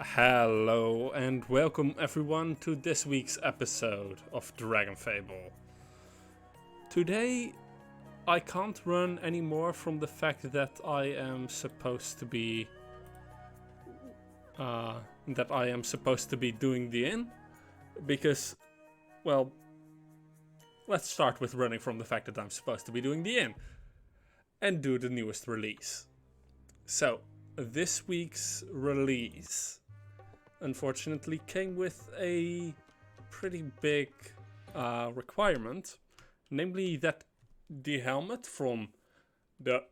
Hello and welcome everyone to this week's episode of Dragonfable. Today I can't run anymore from the fact that I am supposed to be doing the inn because, well, let's start with running from the fact that I'm supposed to be doing the inn and do the newest release. So, this week's release unfortunately came with a pretty big requirement, namely that the helmet from the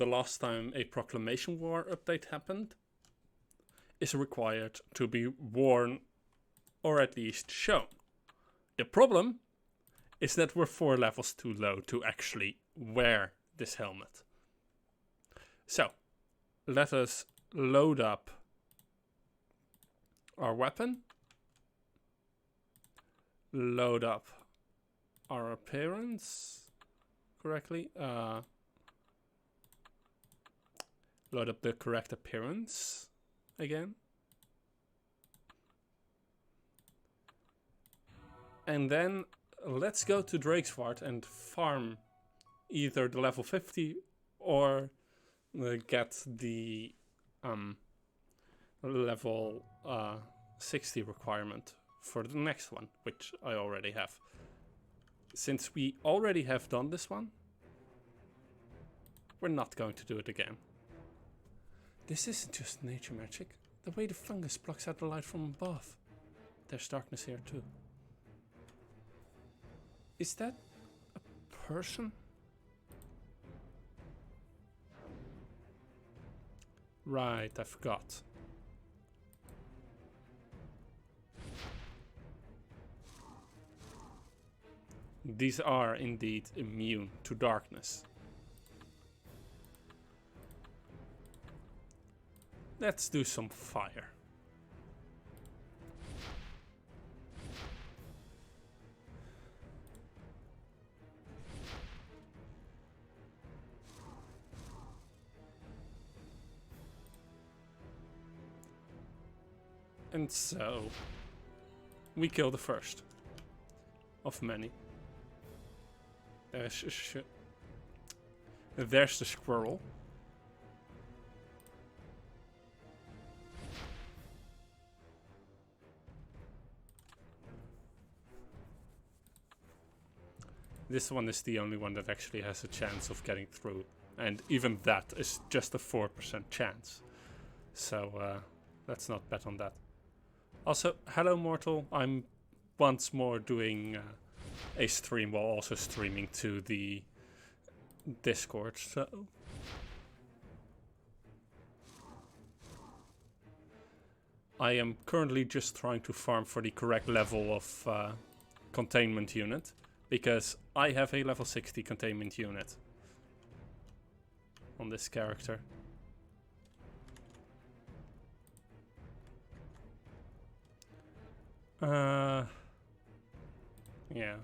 last time a Proclamation War update happened is required to be worn or at least shown. The problem is that we're 4 levels too low to actually wear this helmet. So, let us load up our weapon, load up our appearance correctly, load up the correct appearance again, and then let's go to Drakesward and farm either the level 50 or get the level 60 requirement for the next one, which I already have. Since we already have done this one, we're not going to do it again. This isn't just nature magic. The way the fungus blocks out the light from above. There's darkness here too. Is that a person? Right, I forgot. These are indeed immune to darkness. Let's do some fire. And so, we kill the first of many. There's the squirrel. This one is the only one that actually has a chance of getting through. And even that is just a 4% chance. So let's not bet on that. Also, hello mortal. I'm once more doing a stream while also streaming to the Discord, so I am currently just trying to farm for the correct level of containment unit, because I have a level 60 containment unit on this character. Yeah.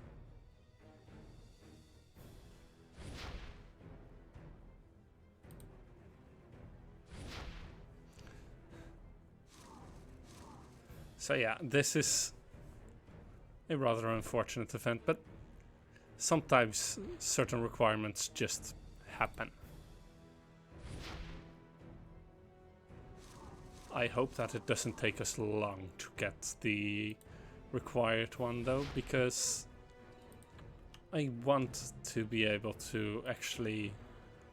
So yeah, this is a rather unfortunate event, but sometimes certain requirements just happen. I hope that it doesn't take us long to get the required one though, because I want to be able to actually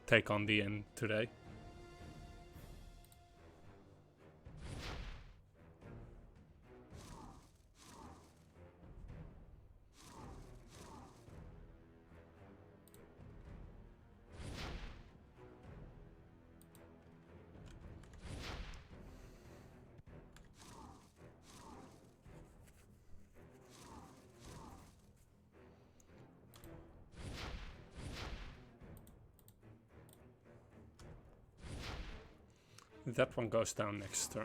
take on the inn today. That one goes down next turn.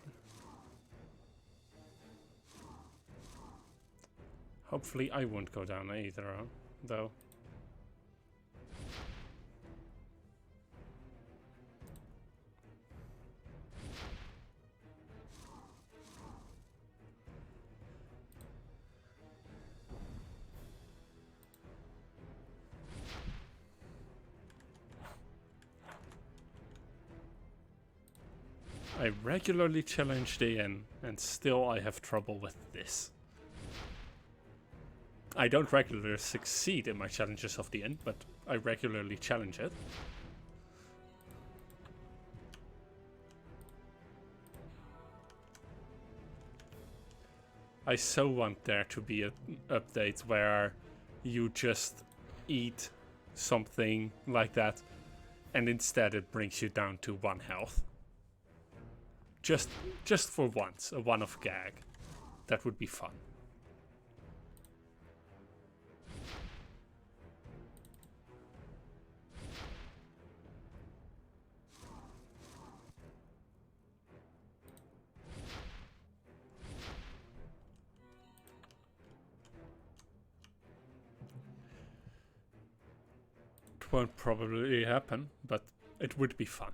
Hopefully I won't go down either, though. I regularly challenge the inn, and still I have trouble with this. I don't regularly succeed in my challenges of the inn, but I regularly challenge it. I so want there to be an update where you just eat something like that, and instead it brings you down to 1 health. Just for once, a one-off gag. That would be fun. It won't probably happen, but it would be fun.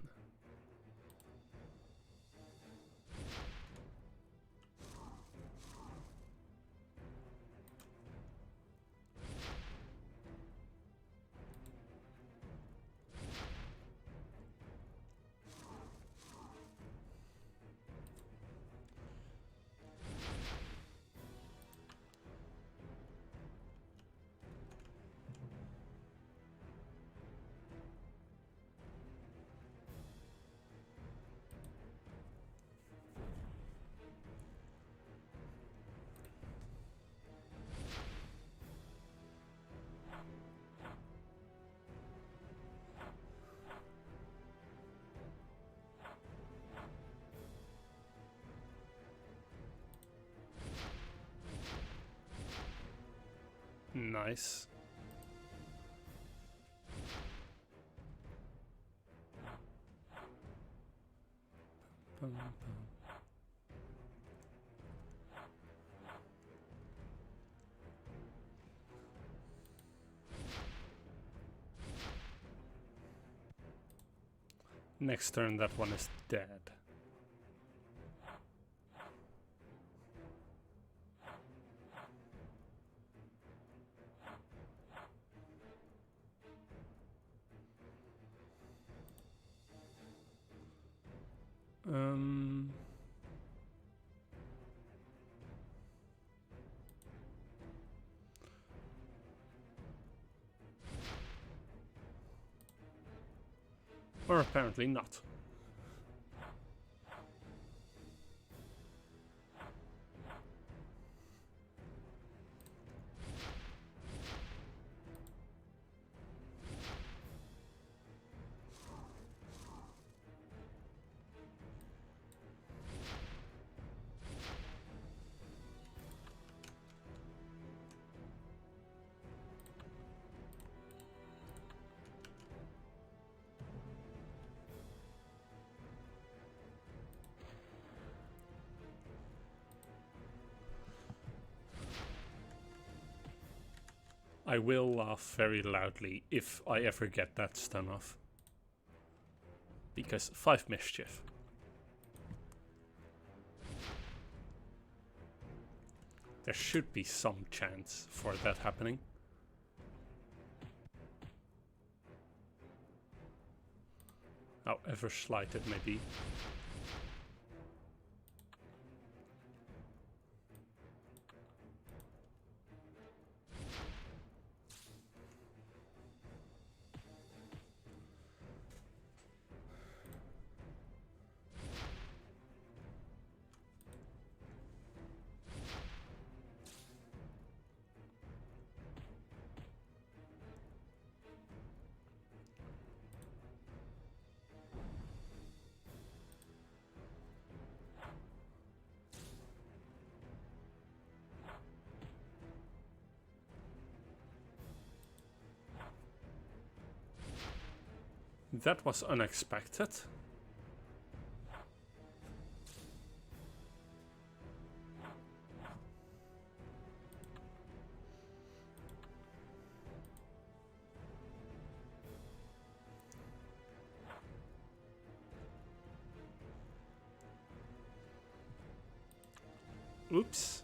Nice. Next turn that one is dead. Or apparently not. I will laugh very loudly if I ever get that stun off. Because 5 mischief. There should be some chance for that happening. However slight it may be. That was unexpected. Oops.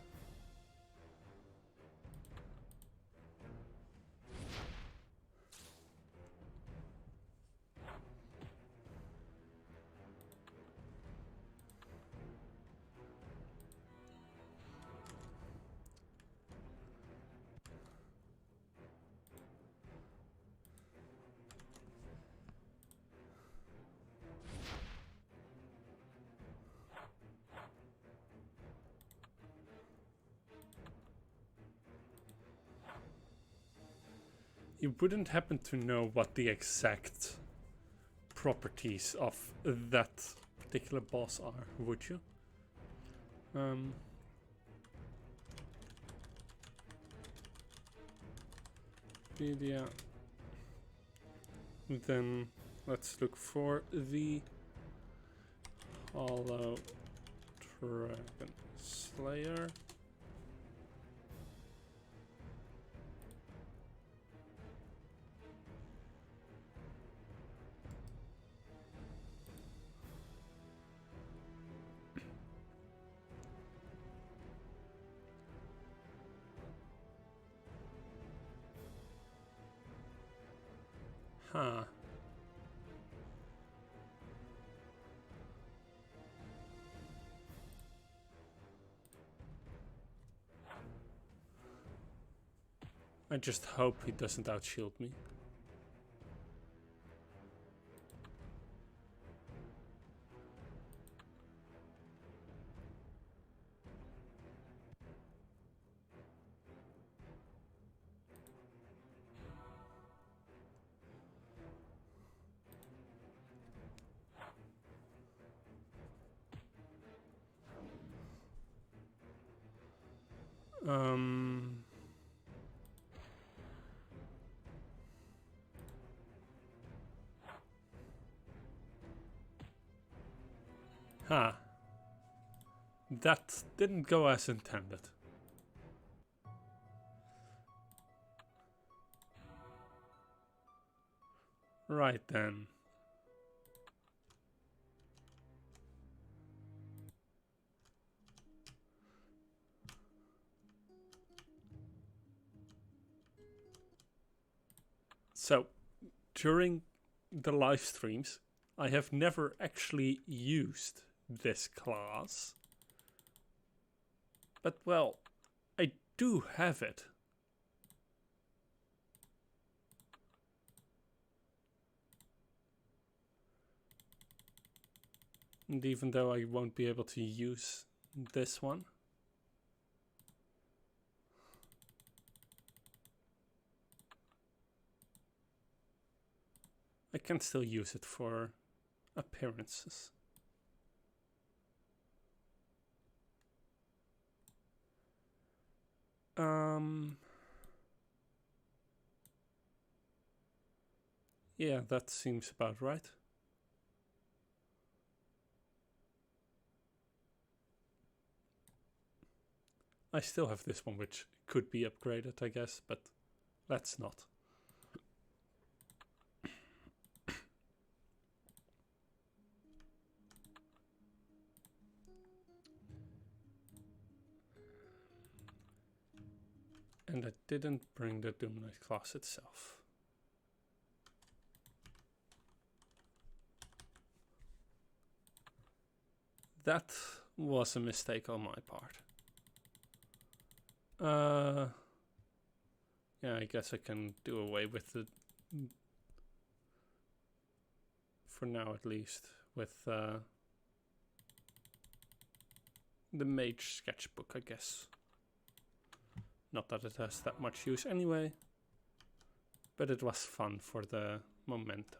You wouldn't happen to know what the exact properties of that particular boss are, would you? Media. Then let's look for the Hollow Dragon Slayer. Huh. I just hope he doesn't outshield me. Huh. That didn't go as intended. Right then. So, during the live streams, I have never actually used this class. But, well, I do have it. And even though I won't be able to use this one, I can still use it for appearances. Yeah, that seems about right. I still have this one, which could be upgraded, I guess, but let's not. And I didn't bring the Doom Knight class itself. That was a mistake on my part. Yeah, I guess I can do away with the, for now at least, with the mage sketchbook, I guess. Not that it has that much use anyway, but it was fun for the momentum.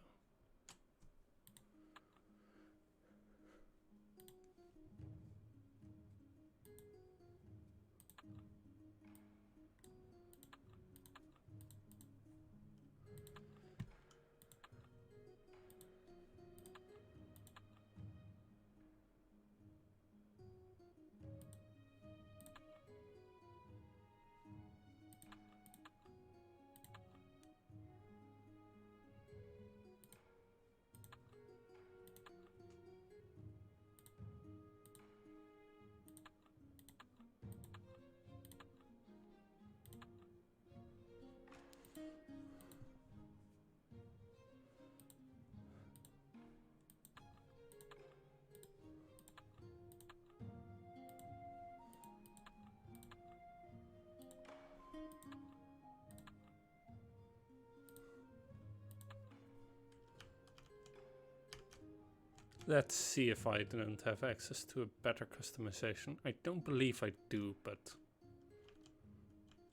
Let's see if I don't have access to a better customization. I don't believe I do, but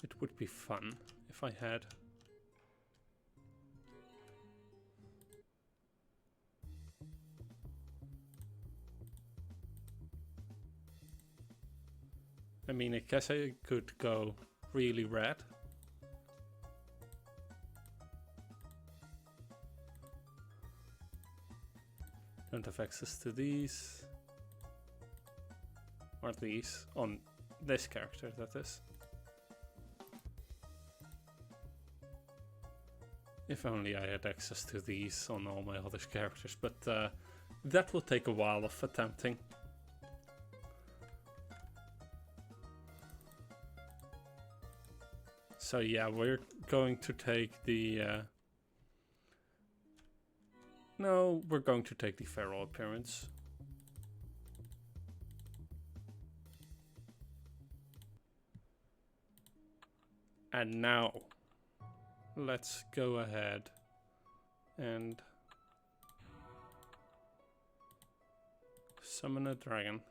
it would be fun if I had. I mean, I guess I could go really red. Don't have access to these. Or these. On this character, that is. If only I had access to these on all my other characters, but that will take a while of attempting. So yeah, we're going to take the... No, we're going to take the feral appearance. And now, let's go ahead and summon a dragon.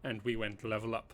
And we went level up.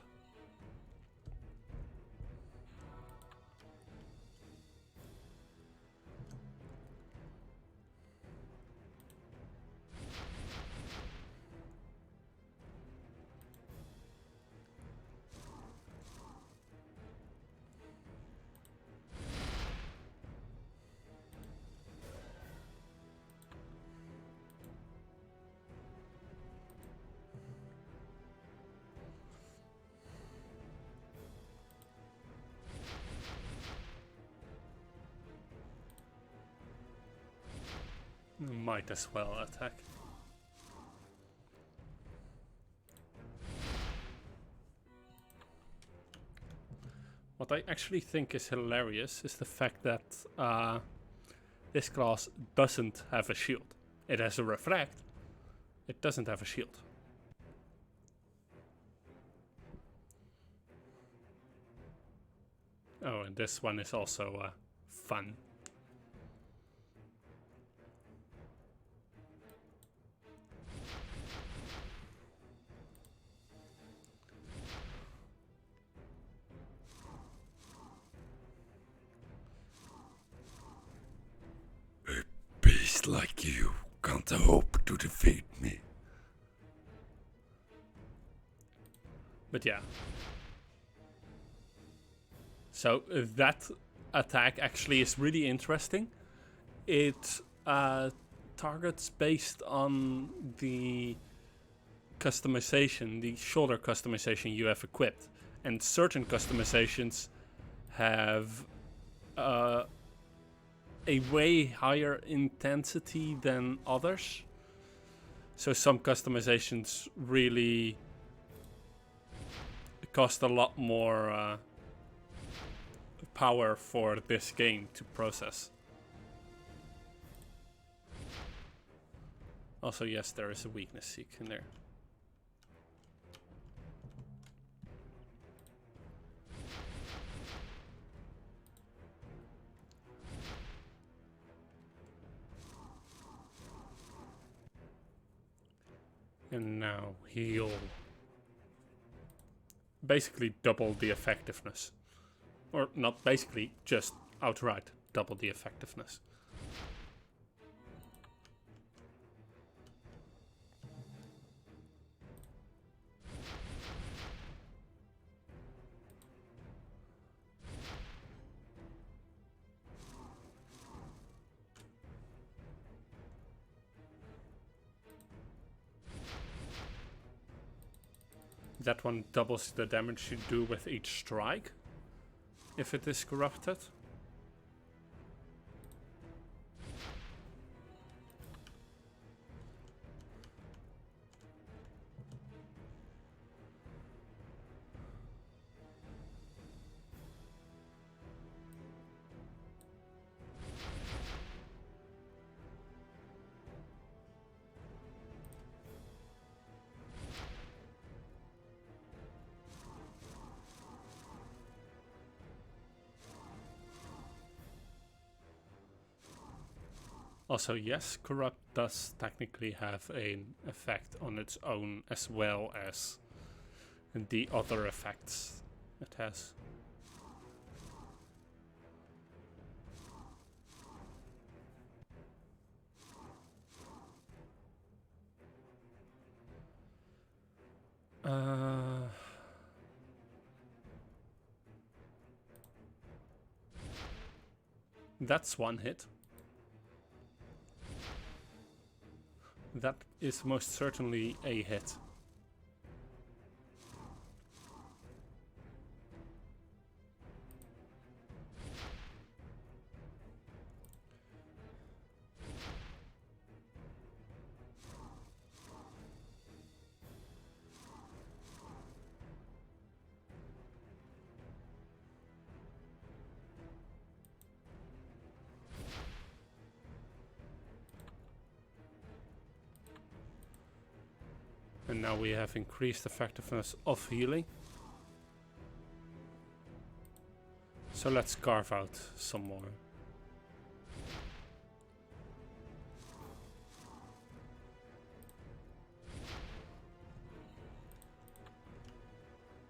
Might as well attack. What I actually think is hilarious is the fact that this class doesn't have a shield. It has a reflect. It doesn't have a shield. Oh, and this one is also fun. Like you can't hope to defeat me. But yeah. So that attack actually is really interesting. It targets based on the customization, the shoulder customization you have equipped. And certain customizations have a way higher intensity than others. So some customizations really cost a lot more power for this game to process. Also, yes, there is a weakness seek in there. And now heal. Basically double the effectiveness. Or not basically, just outright double the effectiveness. That one doubles the damage you do with each strike, if it is corrupted. Also, yes, Corrupt does technically have an effect on its own as well as the other effects it has. That's one hit. That is most certainly a hit. And now we have increased effectiveness of healing. So let's carve out some more.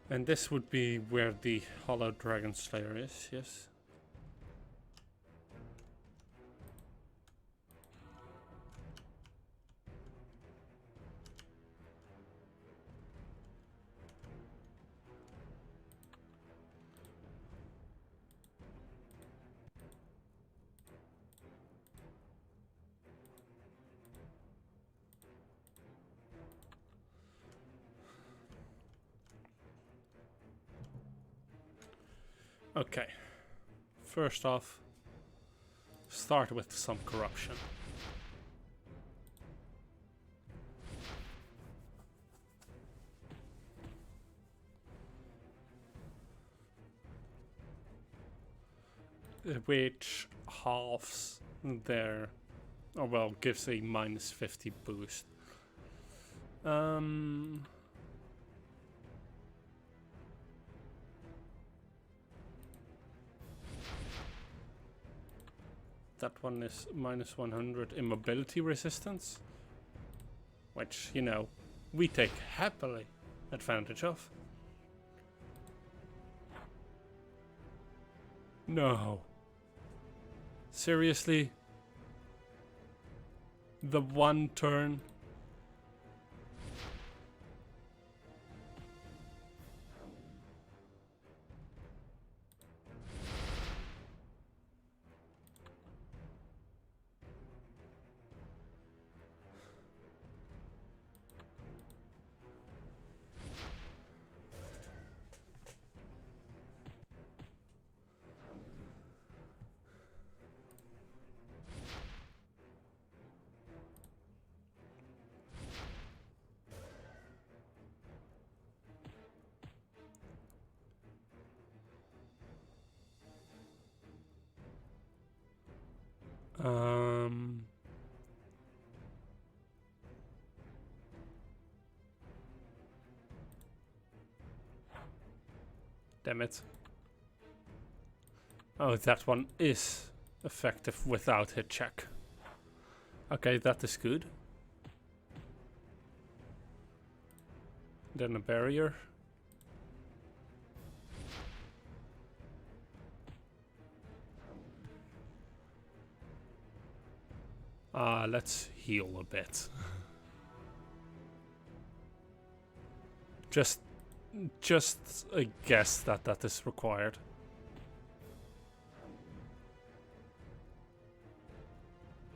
And this would be where the Hollow Dragon Slayer is, yes? Okay. First off, start with some corruption. Which halves their, or well, gives a minus 50 boost. That one is minus 100 immobility resistance, which, you know, we take happily advantage of. No. Seriously? The one turn? Damn it. Oh, that one is effective without hit check. Okay, that is good. Then a barrier. Let's heal a bit. Just a guess that that is required.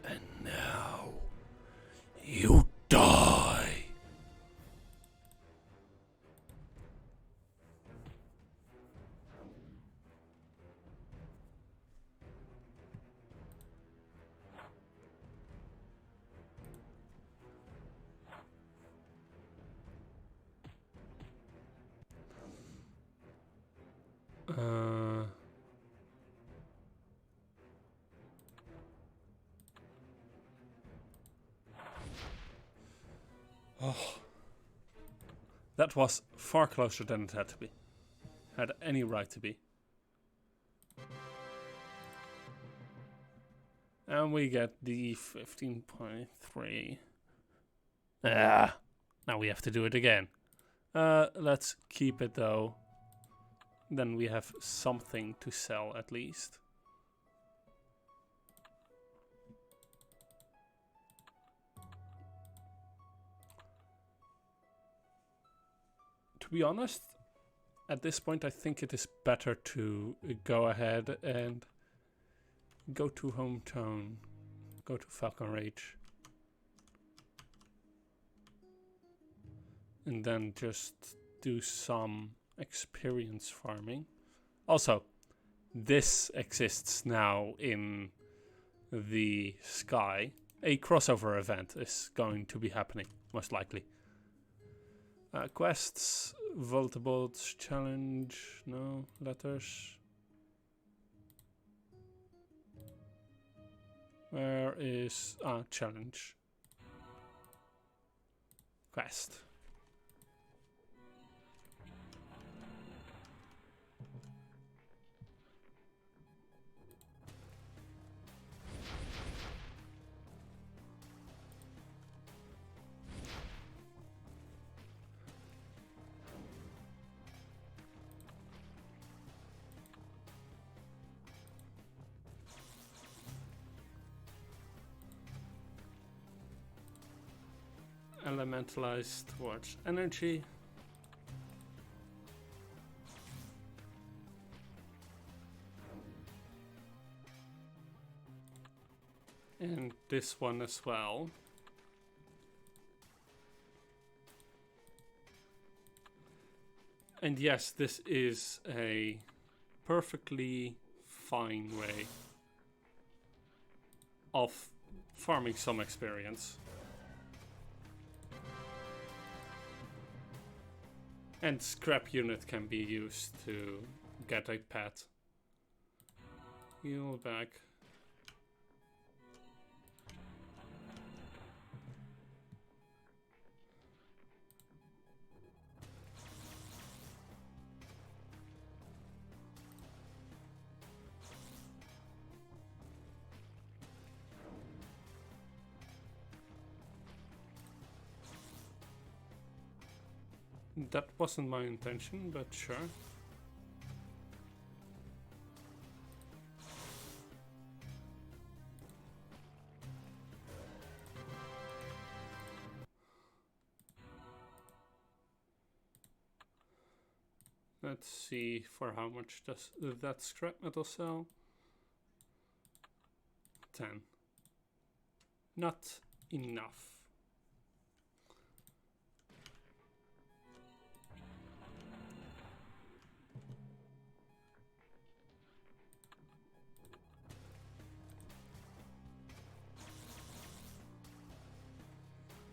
And now you die. Oh, that was far closer than it had to be. Had any right to be. And we get the 15.3. Ah, now we have to do it again. Let's keep it though. Then we have something to sell at least. To be honest, at this point I think it is better to go ahead and go to hometown. Go to Falcon Rage. And then just do some experience farming. Also, this exists now in the sky. A crossover event is going to be happening, most likely. Quests, Voltabolts, challenge, no, letters. Where is, challenge. Quest. Elementalized towards energy. And this one as well. And yes, this is a perfectly fine way of farming some experience. And scrap unit can be used to get a pet. Heal back. That wasn't my intention, but sure. Let's see for how much does that scrap metal sell? 10. Not enough.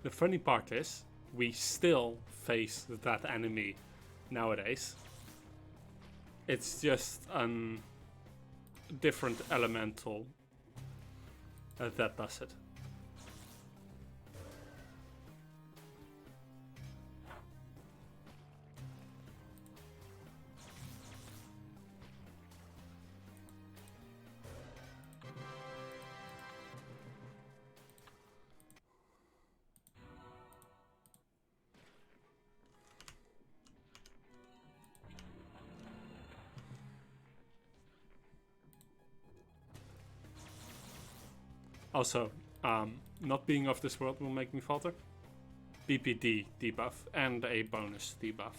The funny part is, we still face that enemy nowadays. It's just a different elemental that does it. Also, not being of this world will make me falter. BPD debuff and a bonus debuff.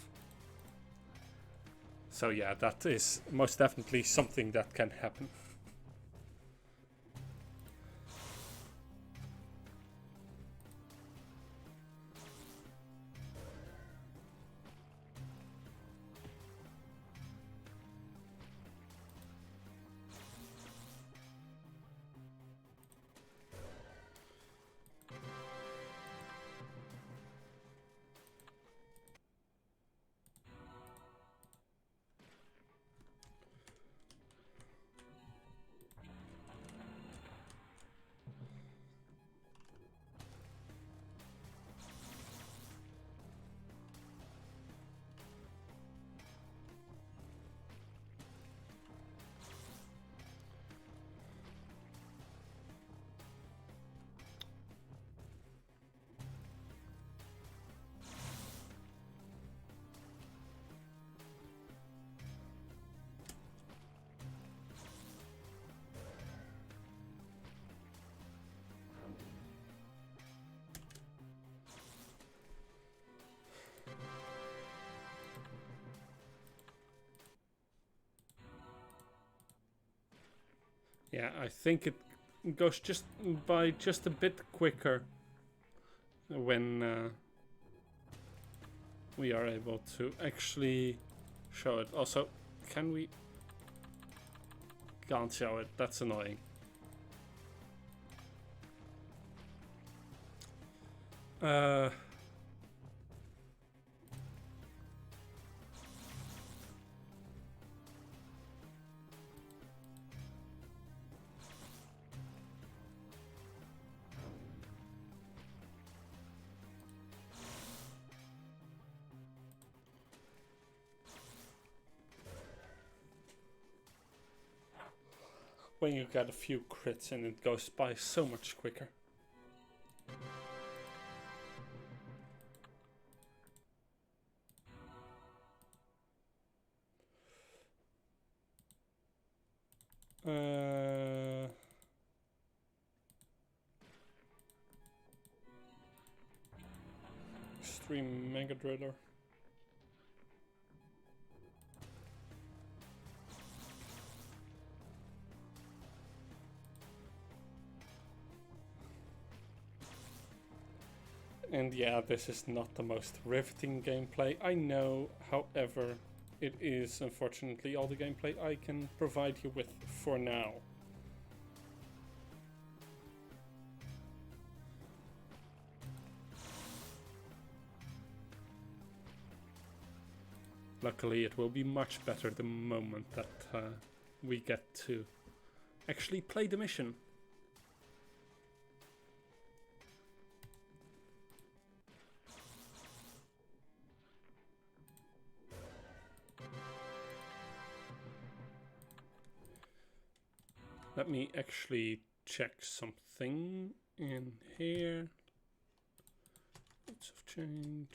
So yeah, that is most definitely something that can happen. Yeah, I think it goes just by just a bit quicker when we are able to actually show it. Also, can we... Can't show it, that's annoying. When you get a few crits and it goes by so much quicker. Extreme Mega Driller. And yeah, this is not the most riveting gameplay, I know, however, it is unfortunately all the gameplay I can provide you with for now. Luckily it will be much better the moment that we get to actually play the mission. Let me actually check something in here. Lots of change.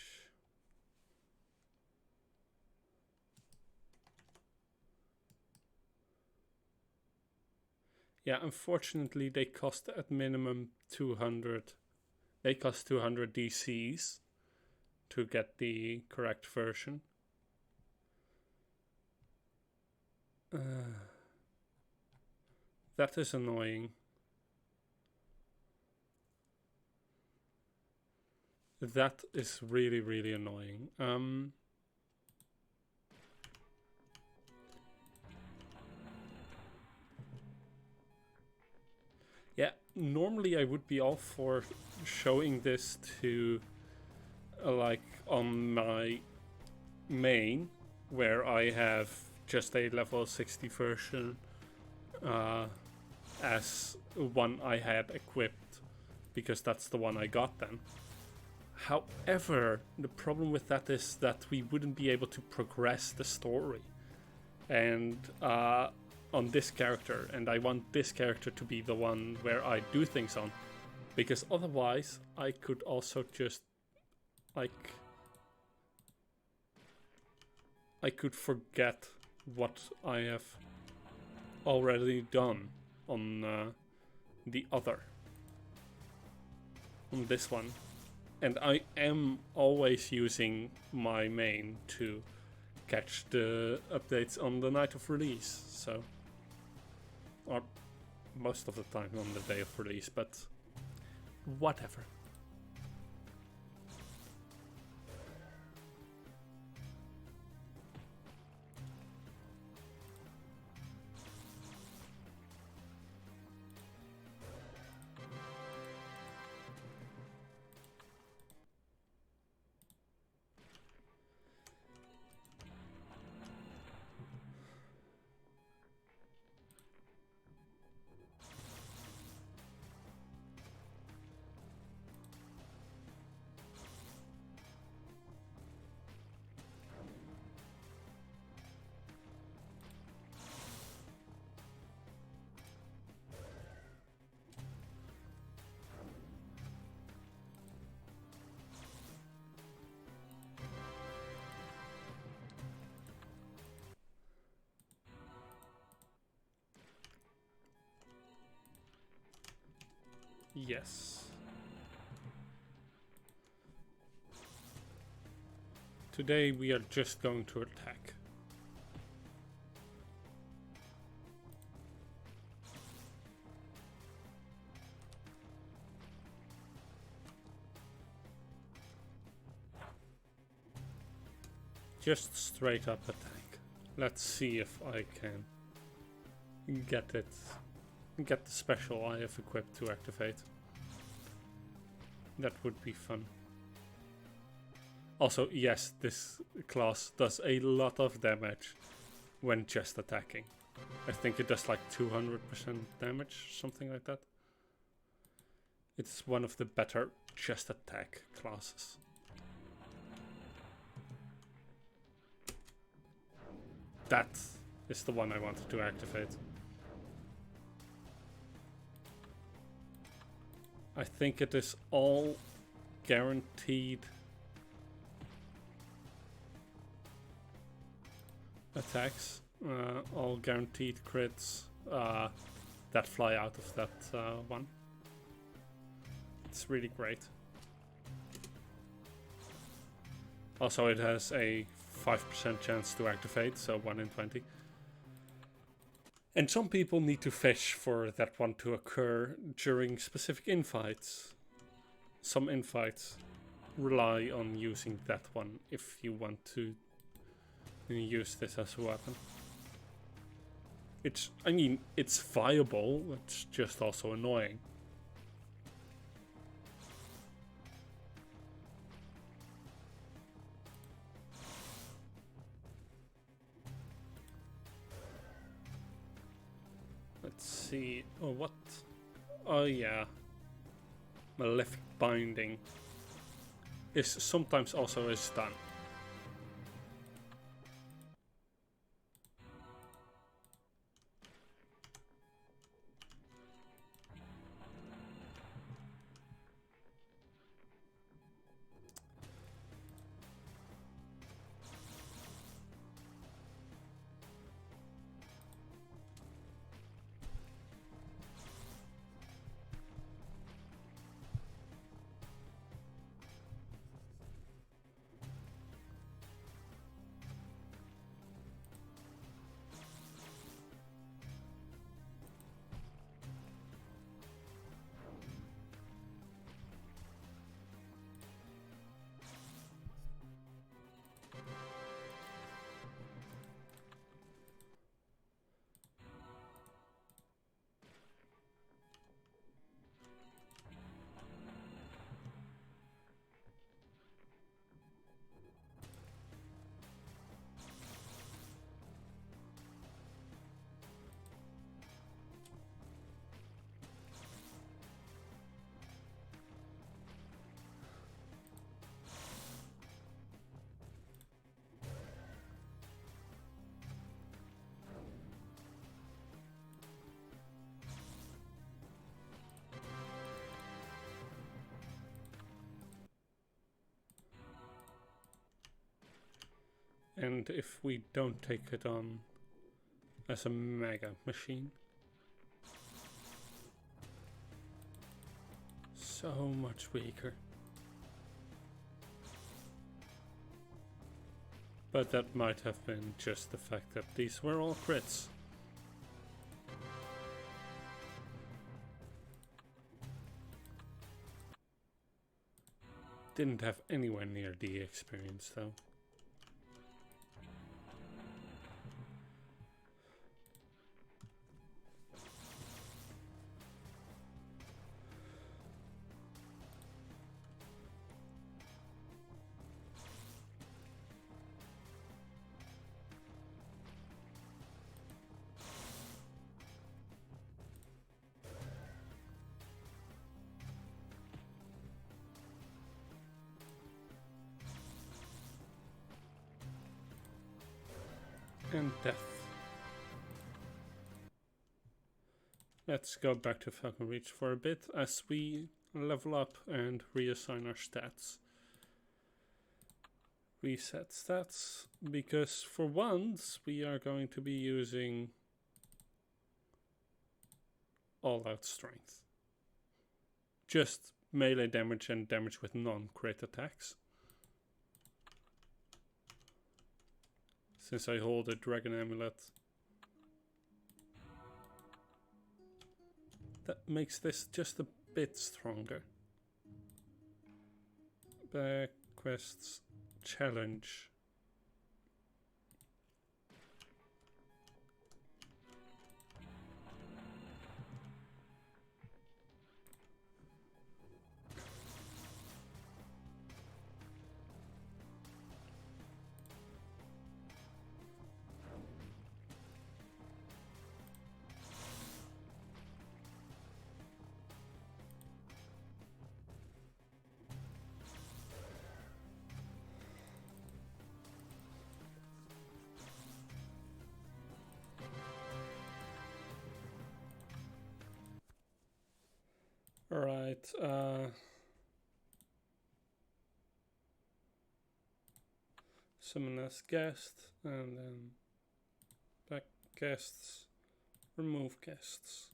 Yeah, unfortunately they cost at minimum 200. They cost 200 DCs to get the correct version. That is annoying. That is really, really annoying. Yeah, normally I would be all for showing this to like on my main, where I have just a level 60 version as one I had equipped, because that's the one I got then. However, the problem with that is that we wouldn't be able to progress the story and on this character, and I want this character to be the one where I do things on, because otherwise I could also just like I could forget what I have already done on the other, on this one. And I am always using my main to catch the updates on the night of release, so, or most of the time on the day of release, but whatever. Yes. Today we are just going to attack. just straight up attack. Let's see if I can get the special I have equipped to activate. That would be fun. Also, yes, this class does a lot of damage when just attacking. I think it does like 200% damage, something like that. It's one of the better just attack classes. That is the one I wanted to activate. I think it is all guaranteed attacks, all guaranteed crits that fly out of that one. It's really great. Also, it has a 5% chance to activate, so 1 in 20. And some people need to fish for that one to occur during specific infights. Some infights rely on using that one if you want to use this as a weapon. I mean, it's viable, it's just also annoying. Let's see. Oh, what? Oh, yeah. Malefic Binding is sometimes also a stun. And if we don't take it on as a mega machine, so much weaker. But that might have been just the fact that these were all crits. Didn't have anywhere near the experience though. And death. Let's go back to Falcon Reach for a bit as we level up and reassign our stats. Reset stats, because for once we are going to be using all-out strength. Just melee damage and damage with non-crit attacks. Since I hold a dragon amulet, that makes this just a bit stronger. Back quests challenge. Alright, summon as guest, and then back guests, remove guests.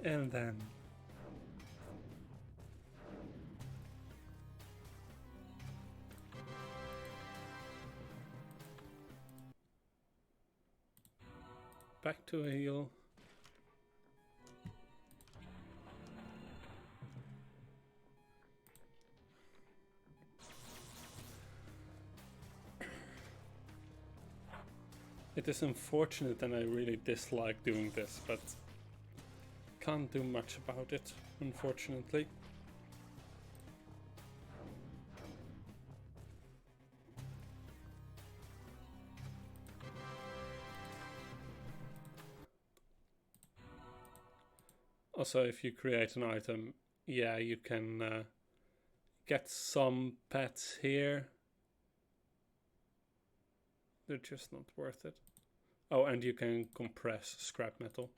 And then back to a heal. It is unfortunate and I really dislike doing this, but can't do much about it, unfortunately. Also, if you create an item, yeah, you can get some pets here. They're just not worth it. Oh, and you can compress scrap metal.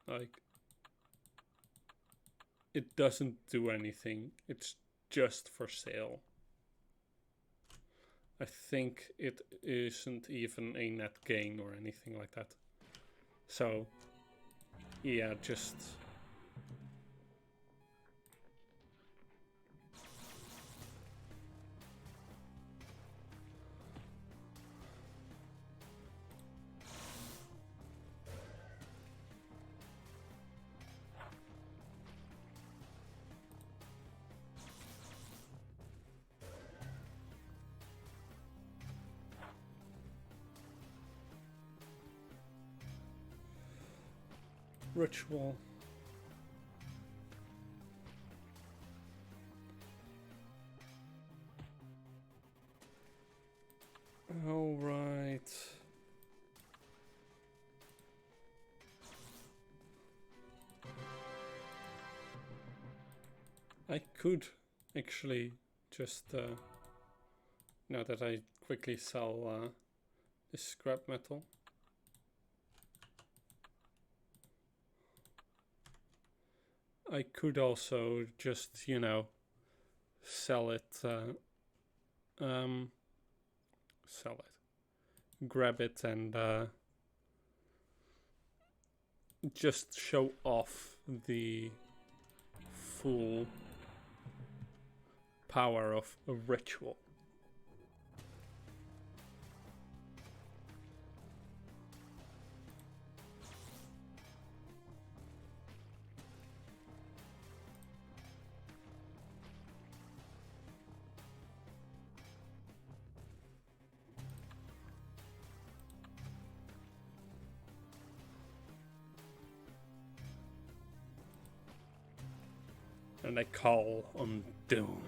Like, it doesn't do anything. It's just for sale. I think it isn't even a net gain or anything like that. So, yeah, just... Ritual. All right. I could actually just, now that I quickly sell this scrap metal. I could also just, you know, sell it, sell it, grab it and just show off the full power of a ritual. And I call on doom.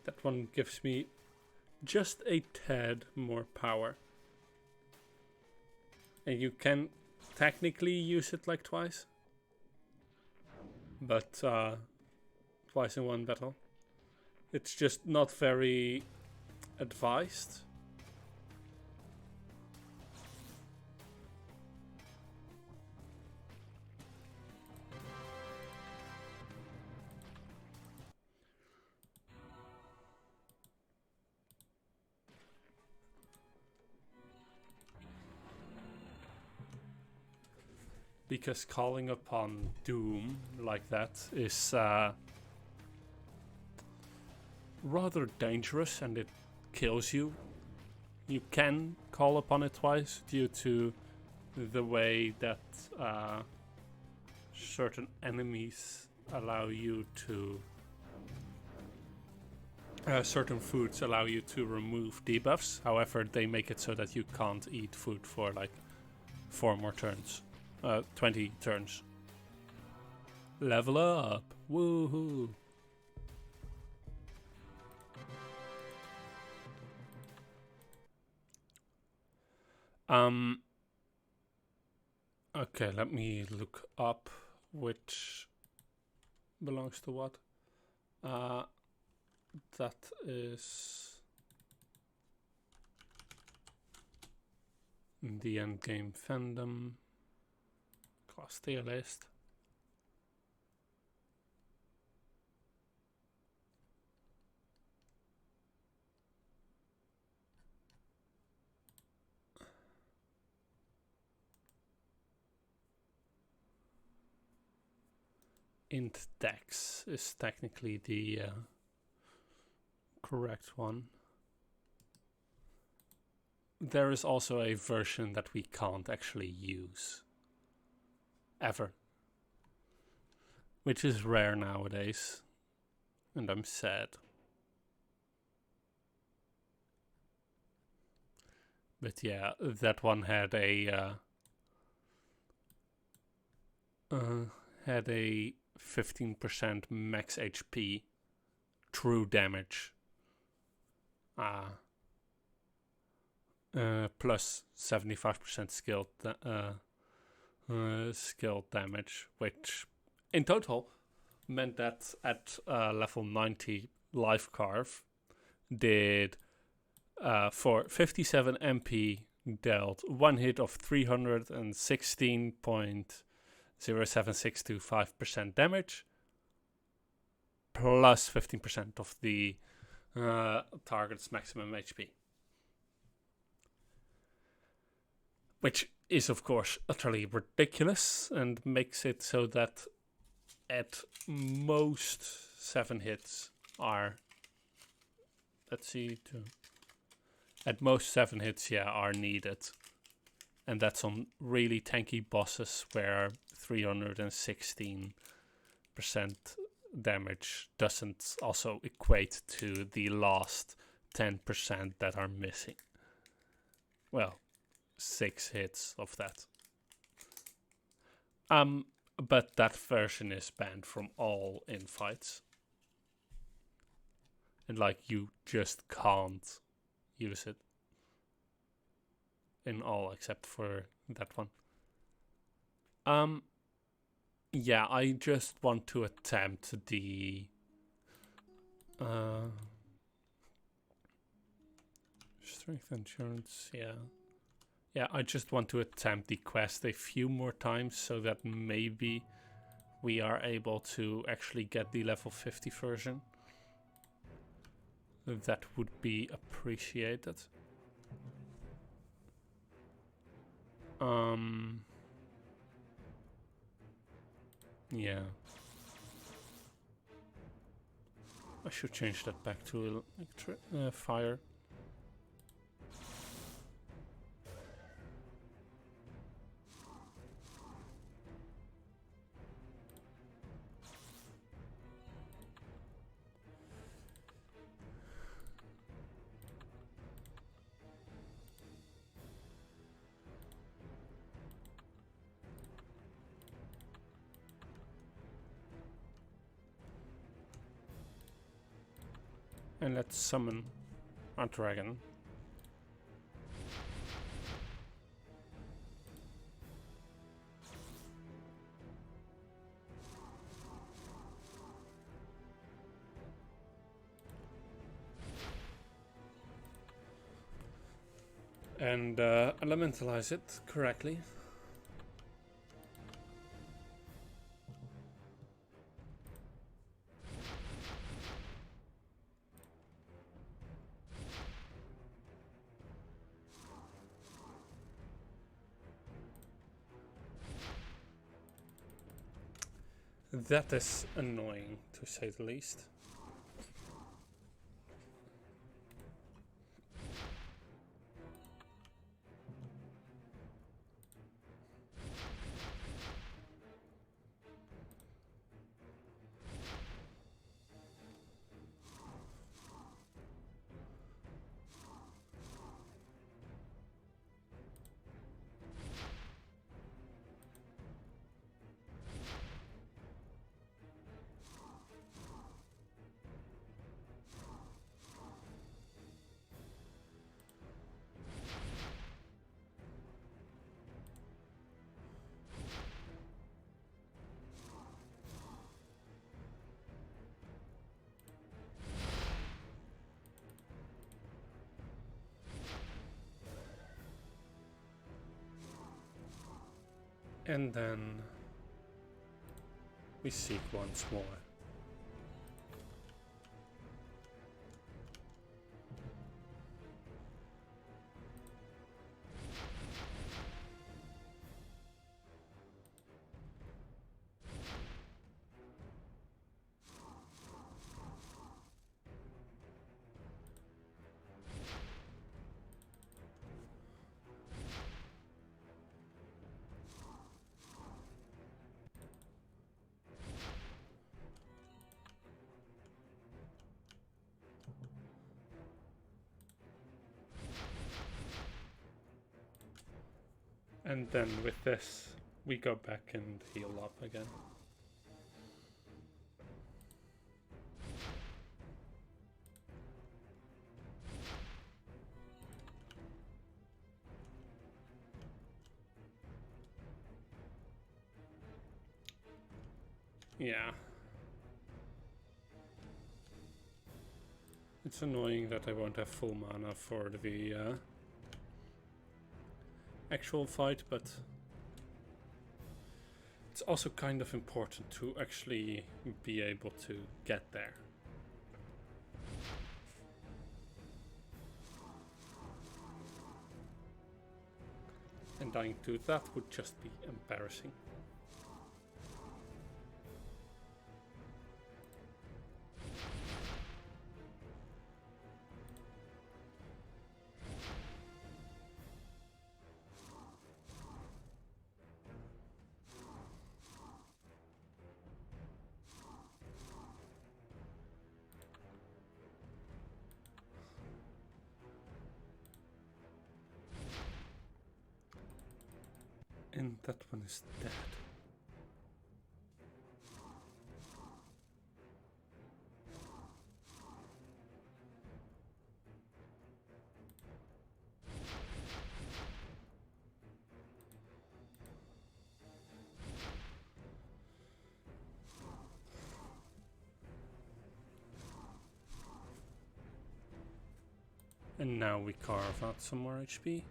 That one gives me just a tad more power. And you can technically use it like twice. But twice in one battle. It's just not very advised. because calling upon Doom like that is rather dangerous, and it kills you. You can call upon it twice due to the way that certain enemies allow you to certain foods allow you to remove debuffs. However, they make it so that you can't eat food for like 4 more turns. 20 turns. Level up. Woohoo. Okay, let me look up which belongs to what. That is the endgame fandom class tier list. Int dex is technically the correct one. There is also a version that we can't actually use ever, which is rare nowadays, and I'm sad. But yeah, that one had a 15% max HP, true damage, plus 75% skill damage, which in total meant that at level 90 life carve did for 57 MP dealt 1 hit of 316.07625% damage, plus 15% of the target's maximum HP. Which is, of course, utterly ridiculous and makes it so that at most 7 hits are... Let's see, at most 7 hits, are needed. And that's on really tanky bosses where 316% damage doesn't also equate to the last 10% that are missing. Well, 6 hits of that. But that version is banned from all infights. And like, you just can't use it in all except for that one. Yeah, I just want to attempt the strength endurance, yeah, I just want to attempt the quest a few more times so that maybe we are able to actually get the level 50 version. That would be appreciated. Yeah. I should change that back to fire. And let's summon our dragon. And elementalize it correctly. That is annoying, to say the least. And then we seek once more. And then with this, we go back and heal up again. Yeah. It's annoying that I won't have full mana for the actual fight, but it's also kind of important to actually be able to get there. And dying to that would just be embarrassing. And that one is dead. And now we carve out some more HP.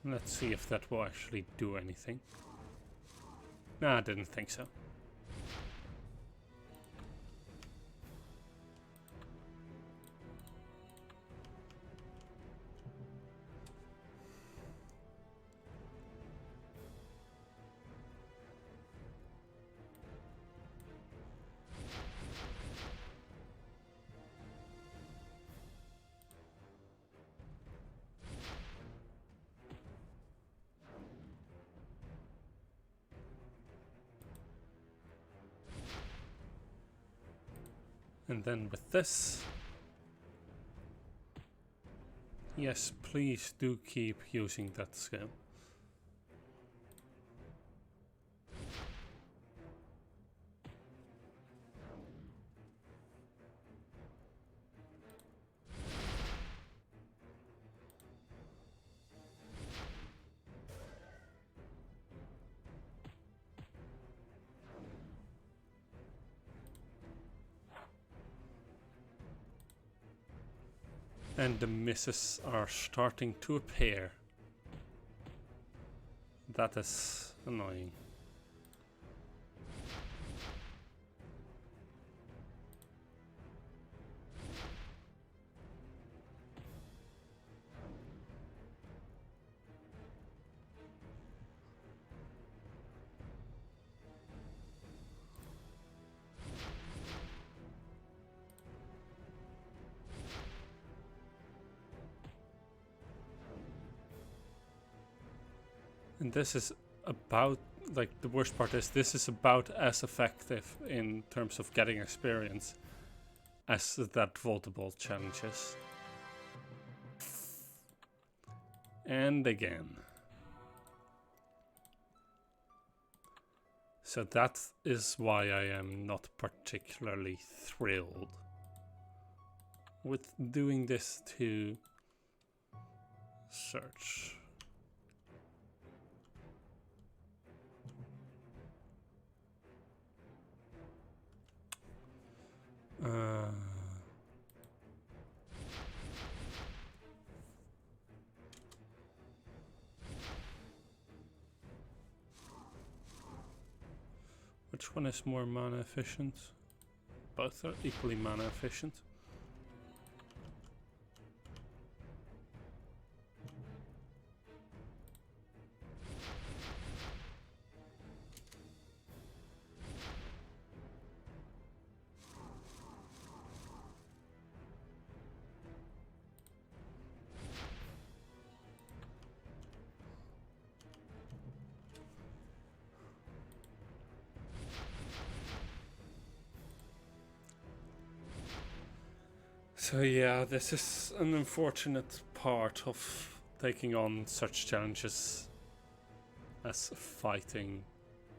Let's see if that will actually do anything. Nah, I didn't think so. And then with this... Yes, please do keep using that skill. And the misses are starting to appear. That is annoying. And this is about, like, the worst part is this is about as effective in terms of getting experience as that Voltable challenge is. And again. So that is why I am not particularly thrilled with doing this to search. Which one is more mana efficient? Both are equally mana efficient. So yeah, this is an unfortunate part of taking on such challenges as fighting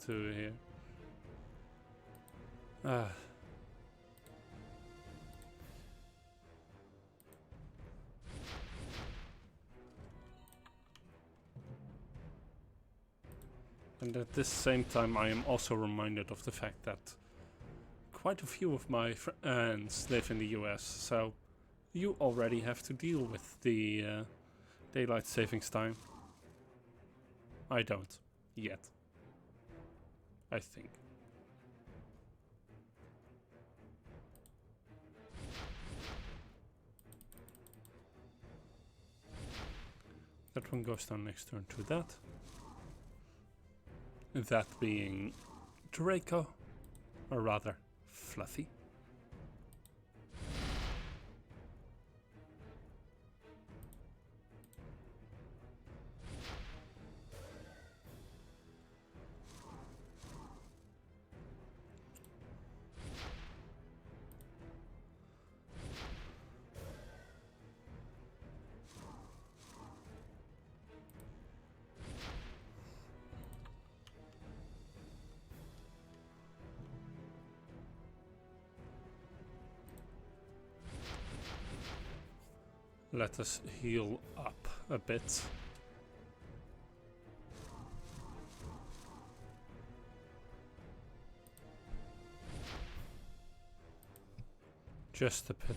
to here. And at the same time I am also reminded of the fact that quite a few of my friends live in the US, so you already have to deal with the daylight savings time. I don't. Yet. I think. That one goes down next turn to that. That being Draco, or rather, Fluffy. Let us heal up a bit. Just a bit.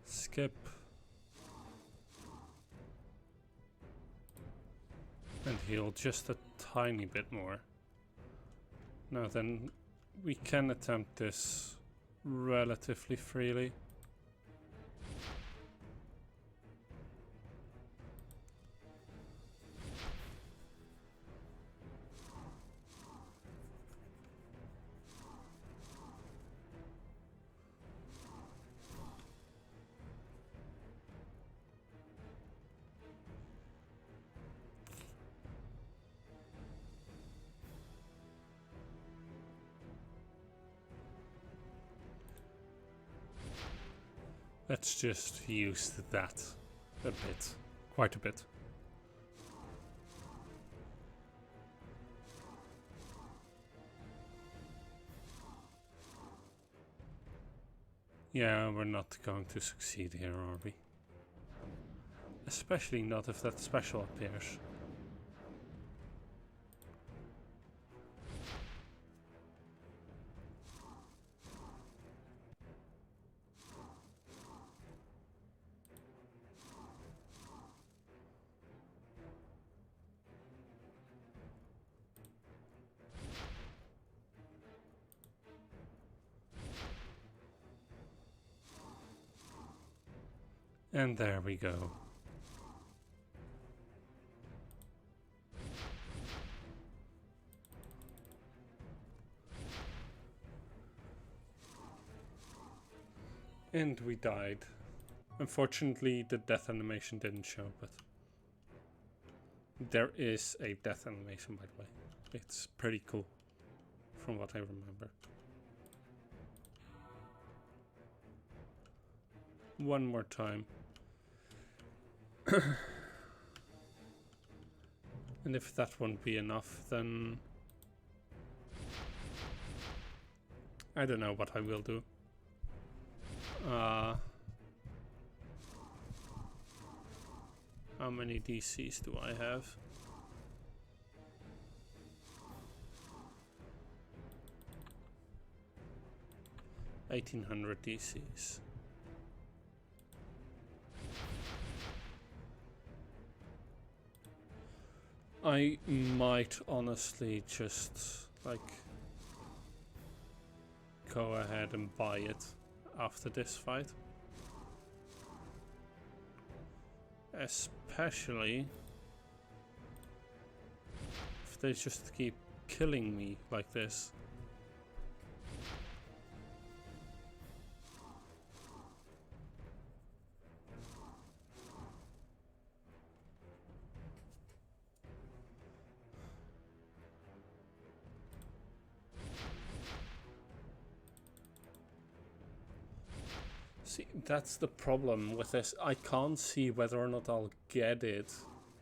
Skip. And heal just a tiny bit more. Now then, we can attempt this relatively freely. Let's just use that a bit, quite a bit. Yeah, we're not going to succeed here, are we? Especially not if that special appears. And there we go. And we died. Unfortunately, the death animation didn't show, but there is a death animation, by the way. It's pretty cool, from what I remember. One more time. And if that won't be enough, then I don't know what I will do. How many DCs do I have? 1800 DCs. I might honestly just like go ahead and buy it after this fight. Especially if they just keep killing me like this. See, that's the problem with this. I can't see whether or not I'll get it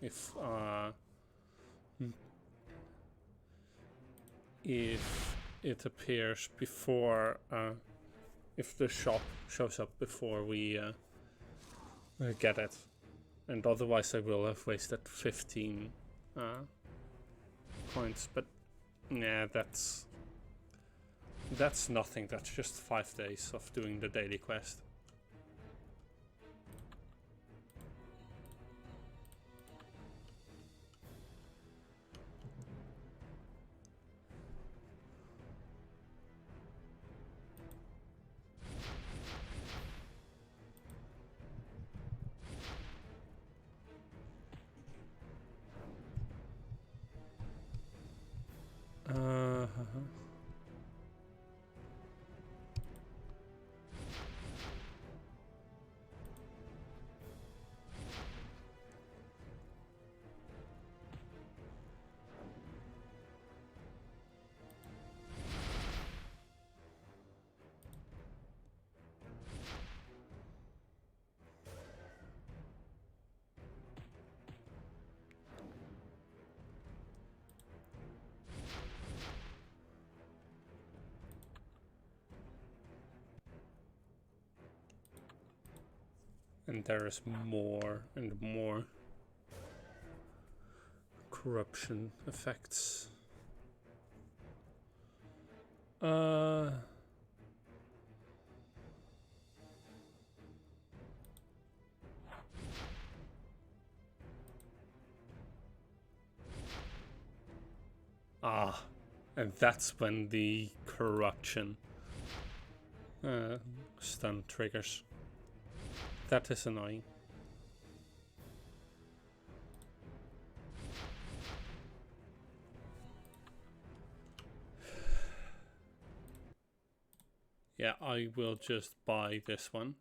if it appears before, if the shop shows up before we get it. And otherwise I will have wasted 15 points, but yeah, that's nothing. That's just 5 days of doing the daily quest. And there is more and more corruption effects. And that's when the corruption stun triggers. That is annoying. Yeah, I will just buy this one.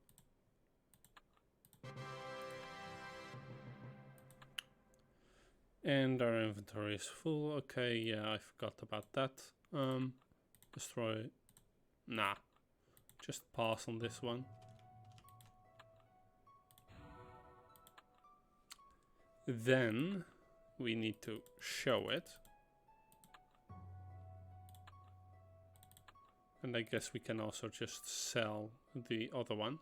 And our inventory is full. Okay, yeah, I forgot about that. Destroy. Nah. Just pass on this one. Then we need to show it. And I guess we can also just sell the other one.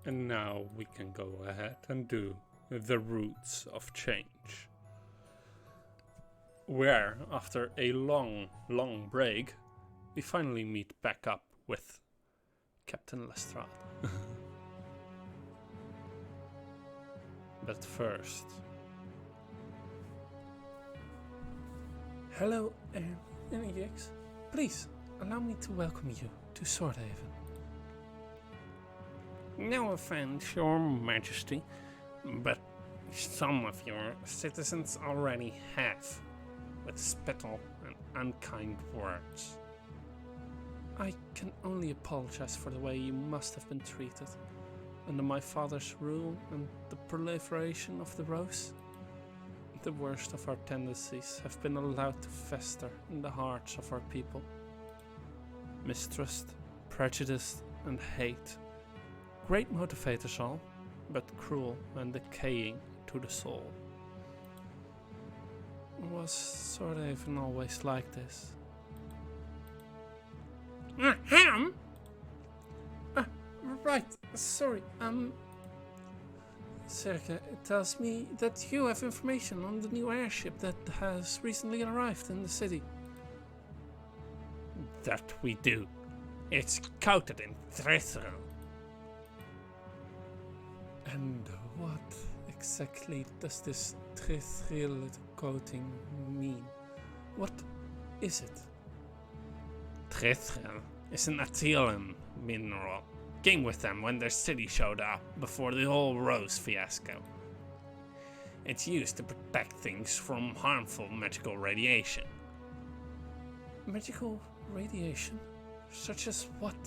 And now we can go ahead and do the Roots of Change. Where, after a long break, we finally meet back up with Captain Lestrade. But first... Hello, NEX. Please, allow me to welcome you to Swordhaven. No offense, Your Majesty, but some of your citizens already have, with spittle and unkind words. I can only apologize for the way you must have been treated. Under my father's rule and the proliferation of the rose, the worst of our tendencies have been allowed to fester in the hearts of our people. Mistrust, prejudice, and hate. Great motivators all, but cruel and decaying to the soul. Was Swordhaven always like this? Ham? Right, sorry, Serka tells me that you have information on the new airship that has recently arrived in the city. That we do. It's coated in Trithril. And what exactly does this Trithril coating mean? What is it? Trithril is an Attilan mineral. Came with them when their city showed up before the whole Rose fiasco. It's used to protect things from harmful magical radiation. Magical radiation? Such as what?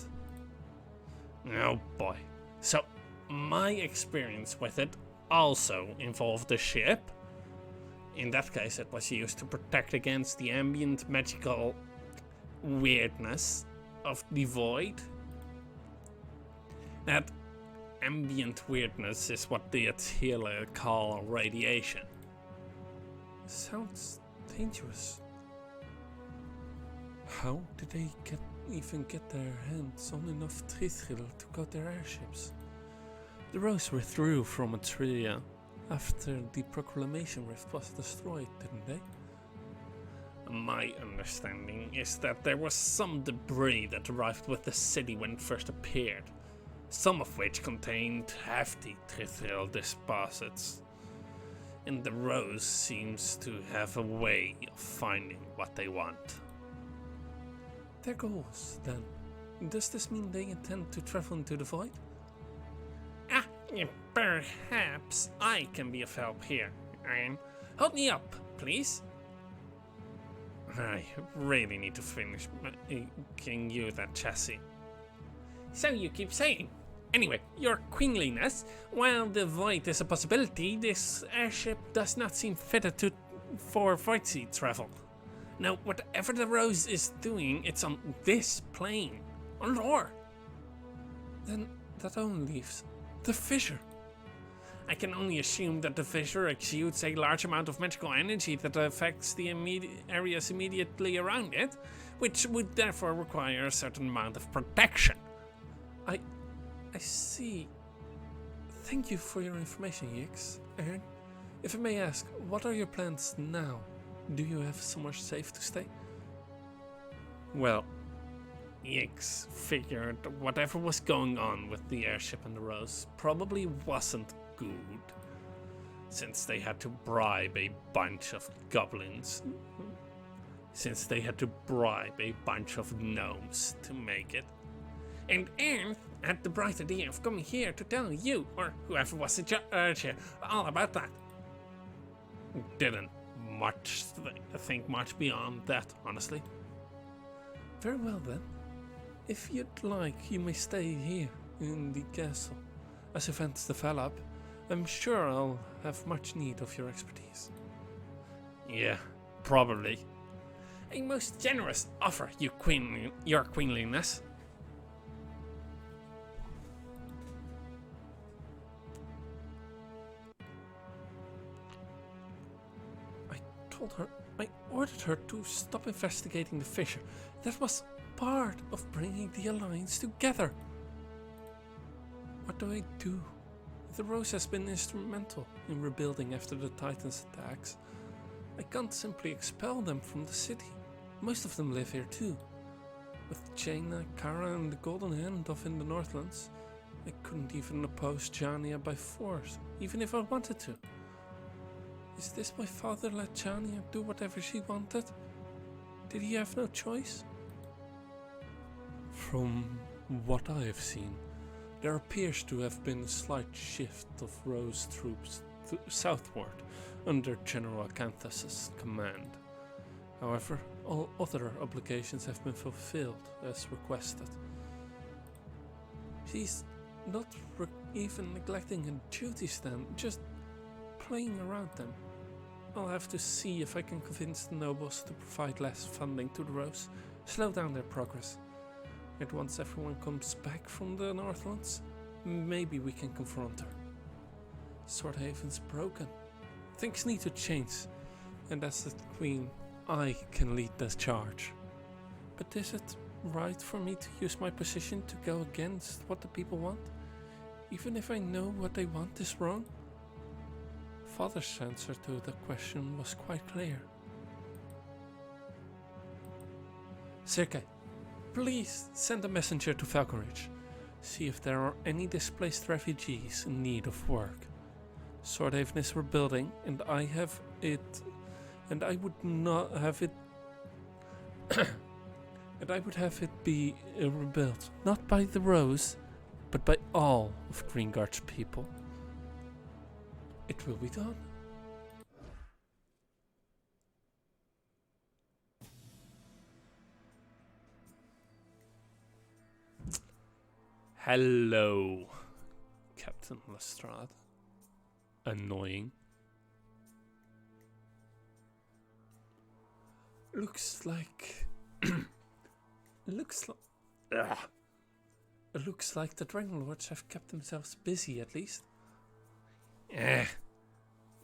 Oh boy. So, my experience with it also involved the ship. In that case, it was used to protect against the ambient magical weirdness of the void. That ambient weirdness is what the Attila call radiation. Sounds dangerous. How did they even get their hands on enough Trithril to coat their airships? The Rose withdrew from Atria after the Proclamation Rift was destroyed, didn't they? My understanding is that there was some debris that arrived with the city when it first appeared, some of which contained hefty Trithril deposits. And the Rose seems to have a way of finding what they want. Their goals, then. Does this mean they intend to travel into the void? Perhaps I can be of help here. Help me up, please. I really need to finish making you that chassis. So you keep saying. Anyway, your queenliness, while the void is a possibility, this airship does not seem fitted for void sea travel. Now, whatever the Rose is doing, it's on this plane, on Lore. Then that only leaves the fissure. I can only assume that the fissure exudes a large amount of magical energy that affects the areas immediately around it, which would therefore require a certain amount of protection. I see. Thank you for your information, Yix. Aaron, if I may ask, what are your plans now? Do you have somewhere safe to stay? Well, Yix figured whatever was going on with the airship and the Rose probably wasn't good, since they had to bribe a bunch of goblins, since they had to bribe a bunch of gnomes to make it. And Earth had the bright idea of coming here to tell you, or whoever was in charge here, all about that. Didn't think much beyond that, honestly. Very well then. If you'd like, you may stay here in the castle. As events develop, I'm sure I'll have much need of your expertise. Yeah, probably. A most generous offer, your queenliness. I ordered her to stop investigating the fissure. That was part of bringing the Alliance together. What do I do? The Rose has been instrumental in rebuilding after the Titans' attacks. I can't simply expel them from the city. Most of them live here too. With Jaina, Kara and the Golden Hand off in the Northlands, I couldn't even oppose Jania by force, even if I wanted to. Is this my father let Jania do whatever she wanted? Did he have no choice? From what I have seen, there appears to have been a slight shift of Rose troops southward under General Acanthus's command. However, all other obligations have been fulfilled as requested. She's not even neglecting her duties then, just playing around them. I'll have to see if I can convince the nobles to provide less funding to the Rose, slow down their progress. And once everyone comes back from the Northlands, maybe we can confront her. Swordhaven's broken. Things need to change, and as the Queen, I can lead this charge. But is it right for me to use my position to go against what the people want, even if I know what they want is wrong? Father's answer to the question was quite clear. Sergei, please send a messenger to Falconridge. See if there are any displaced refugees in need of work. Swordhaven is rebuilding, and I have it, and I would not have it, and I would have it be rebuilt, not by the Rose, but by all of Greengard's people. It will be done. Hello, Captain Lestrade. Annoying. Looks like looks like the Dragon Lords have kept themselves busy at least.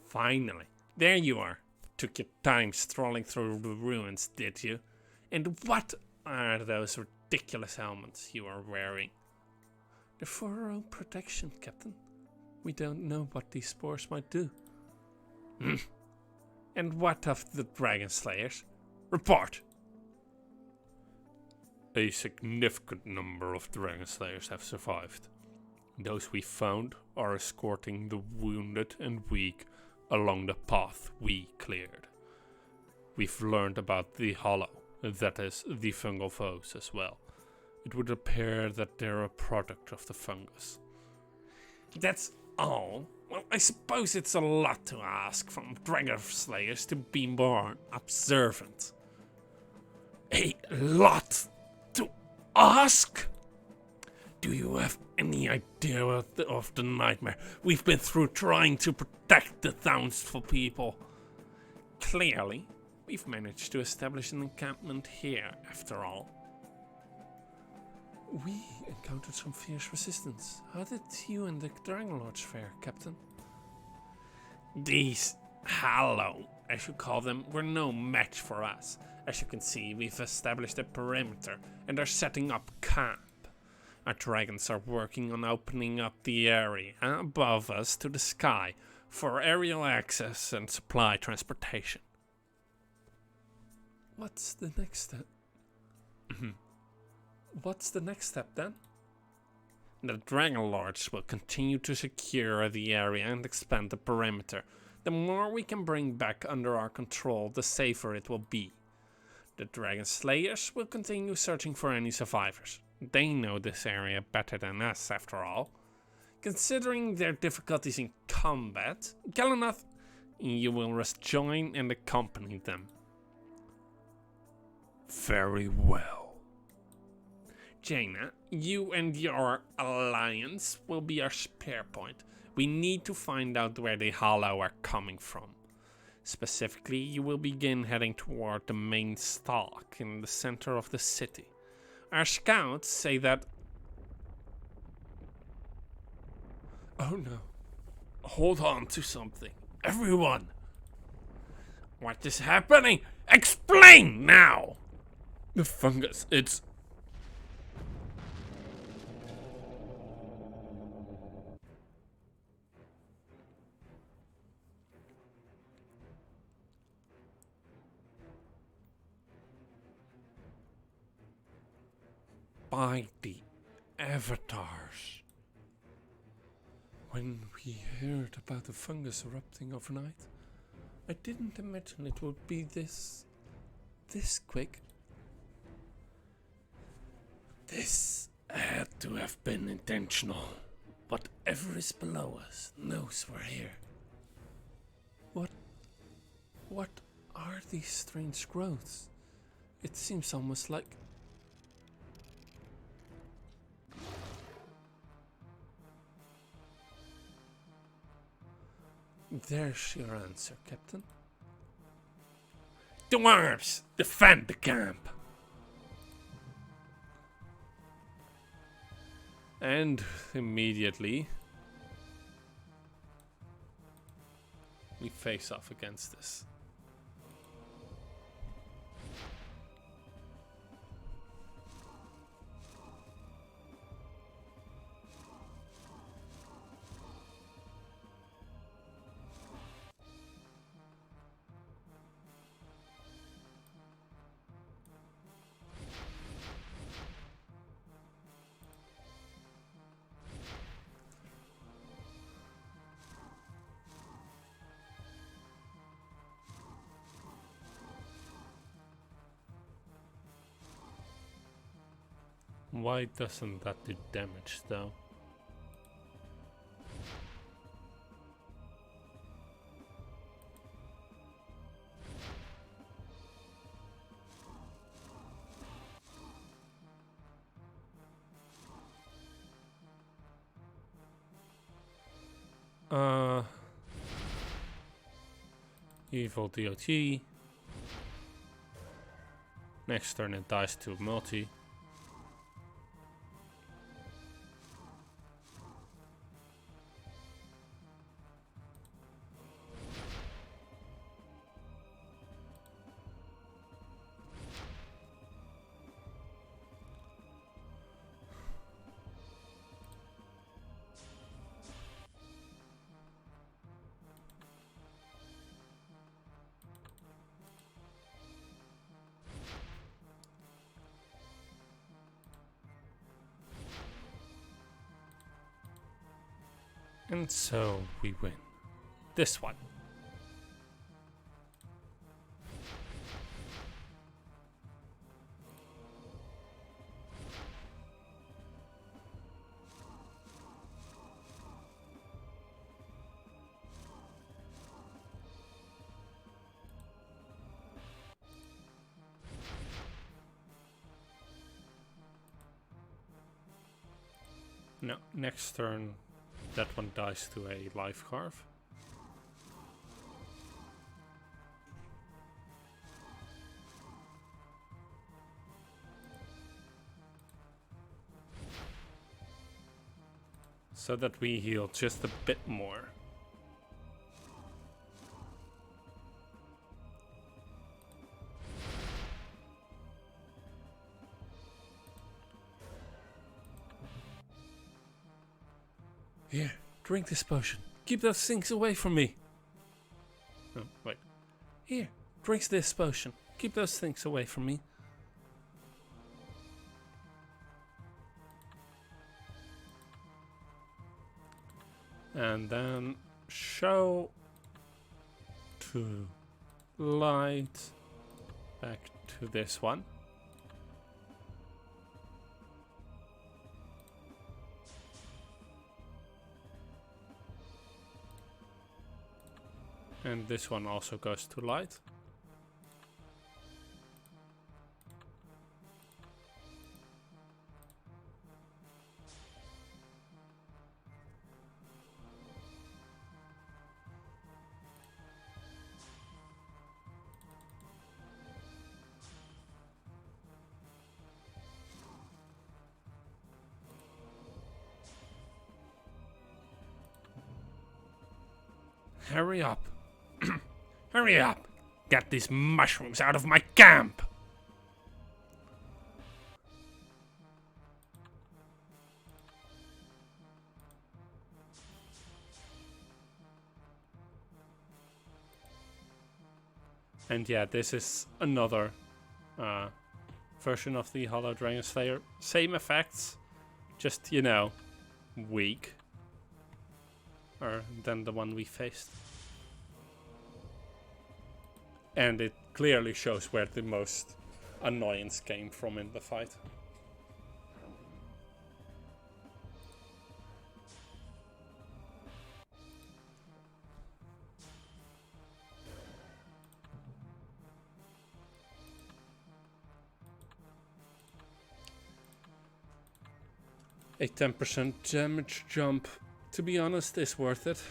Finally. There you are. Took your time strolling through the ruins, did you? And what are those ridiculous helmets you are wearing? They're for our own protection, Captain. We don't know what these spores might do. And what of the Dragon Slayers? Report! A significant number of Dragon Slayers have survived. Those we found are escorting the wounded and weak along the path we cleared. We've learned about the Hollow, that is, the fungal foes as well. It would appear that they're a product of the fungus. That's all? Well, I suppose it's a lot to ask from Dragon Slayers to be more observant. A lot to ask? Do you have any idea of the nightmare we've been through trying to protect the townsfolk people? Clearly, we've managed to establish an encampment here, after all. We encountered some fierce resistance. How did you and the Dragon Lords fare, Captain? These Hollow, as you call them, were no match for us. As you can see, we've established a perimeter and are setting up camp. Our dragons are working on opening up the area above us to the sky for aerial access and supply transportation. What's the next step? What's the next step then? The Dragon Lords will continue to secure the area and expand the perimeter. The more we can bring back under our control, the safer it will be. The Dragon Slayers will continue searching for any survivors. They know this area better than us, after all. Considering their difficulties in combat, Galanath, you will just join and accompany them. Very well. Jaina, you and your alliance will be our spear point. We need to find out where the Hollow are coming from. Specifically, you will begin heading toward the main stalk in the center of the city. Our scouts say that... Oh no. Hold on to something. Everyone! What is happening? Explain now! The fungus, it's... By the avatars. When we heard about the fungus erupting overnight, I didn't imagine it would be this quick. This had to have been intentional. Whatever is below us knows we're here. What are these strange growths? It seems almost like... There's your answer, Captain. Dwarves, defend the camp! And immediately we face off against this. Why doesn't that do damage though? Evil DOT. Next turn it dies to multi. And so we win. This one. No, next turn that one dies to a life carve. So that we heal just a bit more. Here, drink this potion. Keep those things away from me. Oh, wait. Here, drink this potion. Keep those things away from me. And then show to light back to this one. And this one also goes to light. Hurry up. Hurry up! Get these mushrooms out of my camp! And yeah, this is another version of the Hollow Dragon Slayer. Same effects, just, you know, weak. than the one we faced. And it clearly shows where the most annoyance came from in the fight. A 10% damage jump, to be honest, is worth it.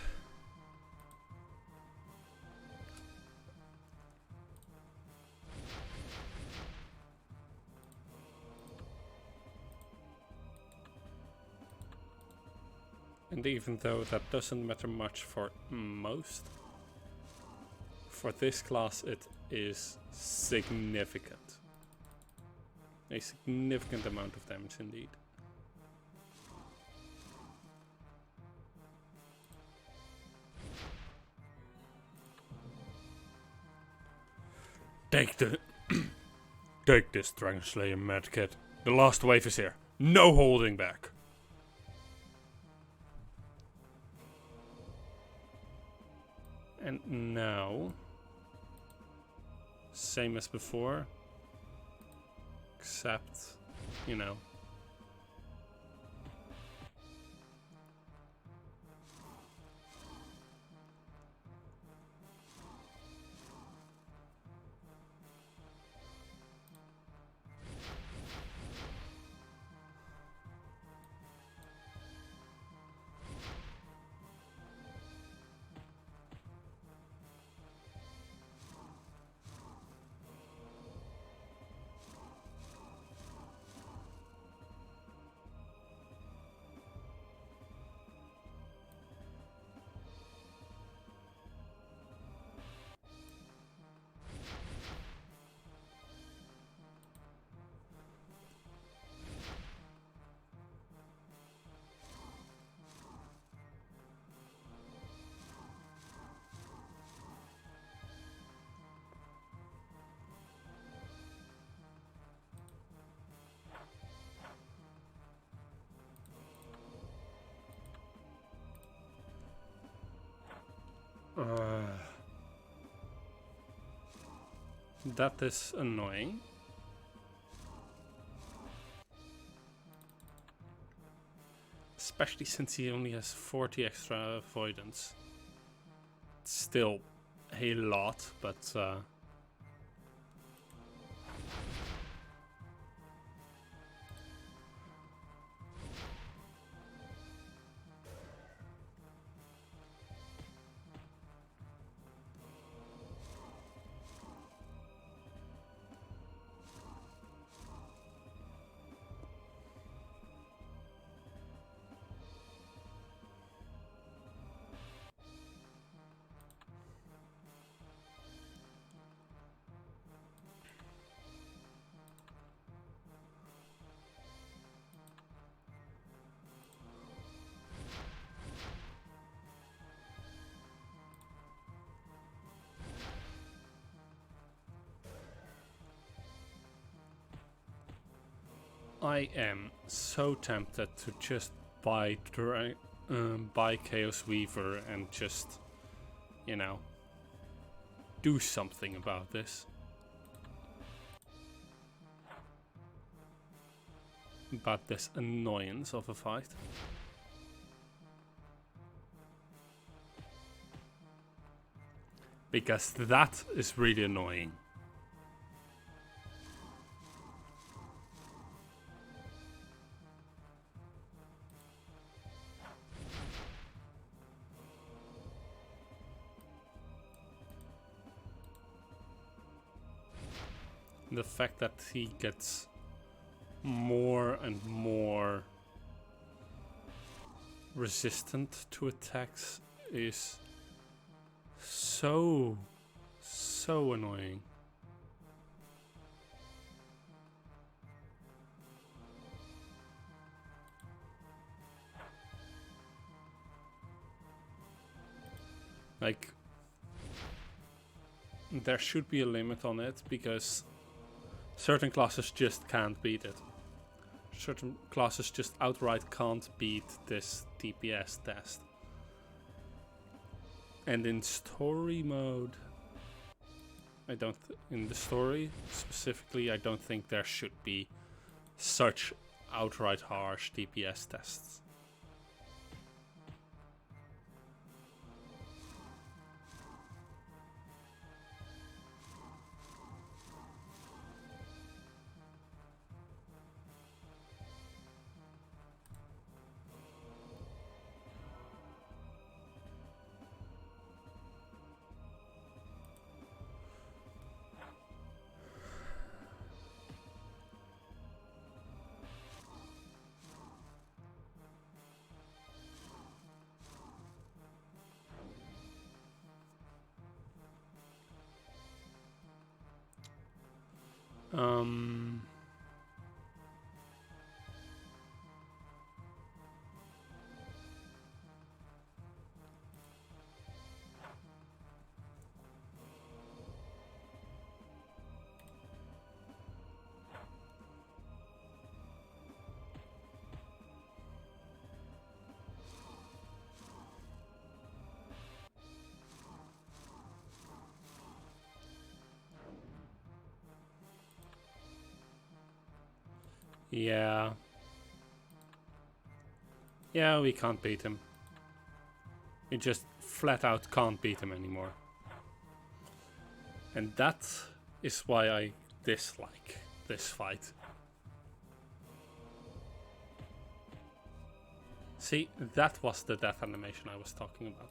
And even though that doesn't matter much for most, for this class it is significant. A significant amount of damage indeed. Take this Dragon Slayer medkit. The last wave is here. No holding back. And now, same as before, except, you know, that is annoying. Especially since he only has 40 extra avoidance. It's still a lot, but I am so tempted to just buy Chaos Weaver and just, you know, do something about this. About this annoyance of a fight. Because that is really annoying. The fact that he gets more and more resistant to attacks is so annoying. Like, there should be a limit on it, because certain classes just can't beat it. Certain classes just outright can't beat this DPS test. And in story mode, in the story specifically, I don't think there should be such outright harsh DPS tests. Yeah. Yeah, we can't beat him. We just flat out can't beat him anymore. And that is why I dislike this fight. See, that was the death animation I was talking about.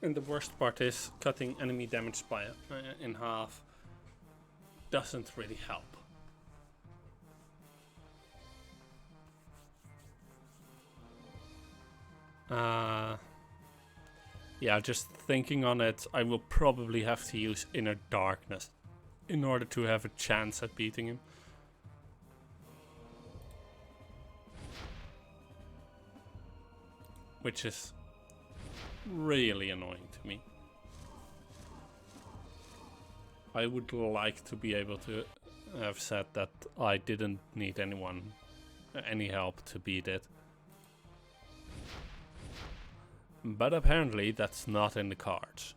And the worst part is cutting enemy damage by in half doesn't really help. Yeah, just thinking on it, I will probably have to use Inner Darkness in order to have a chance at beating him. Which is really annoying to me. I would like to be able to have said that I didn't need any help to beat it. But apparently that's not in the cards.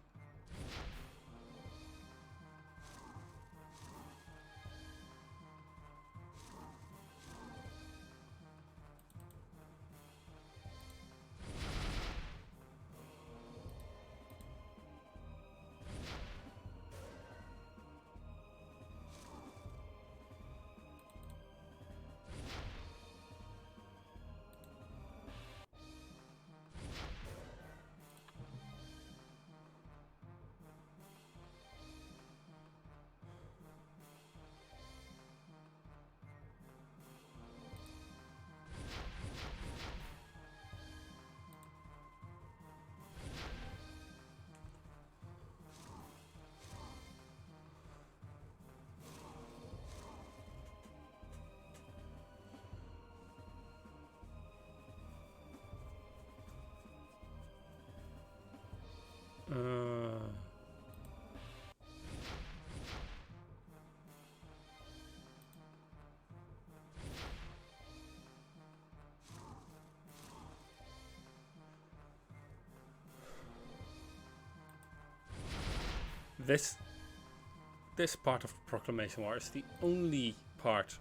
This part of Proclamation War is the only part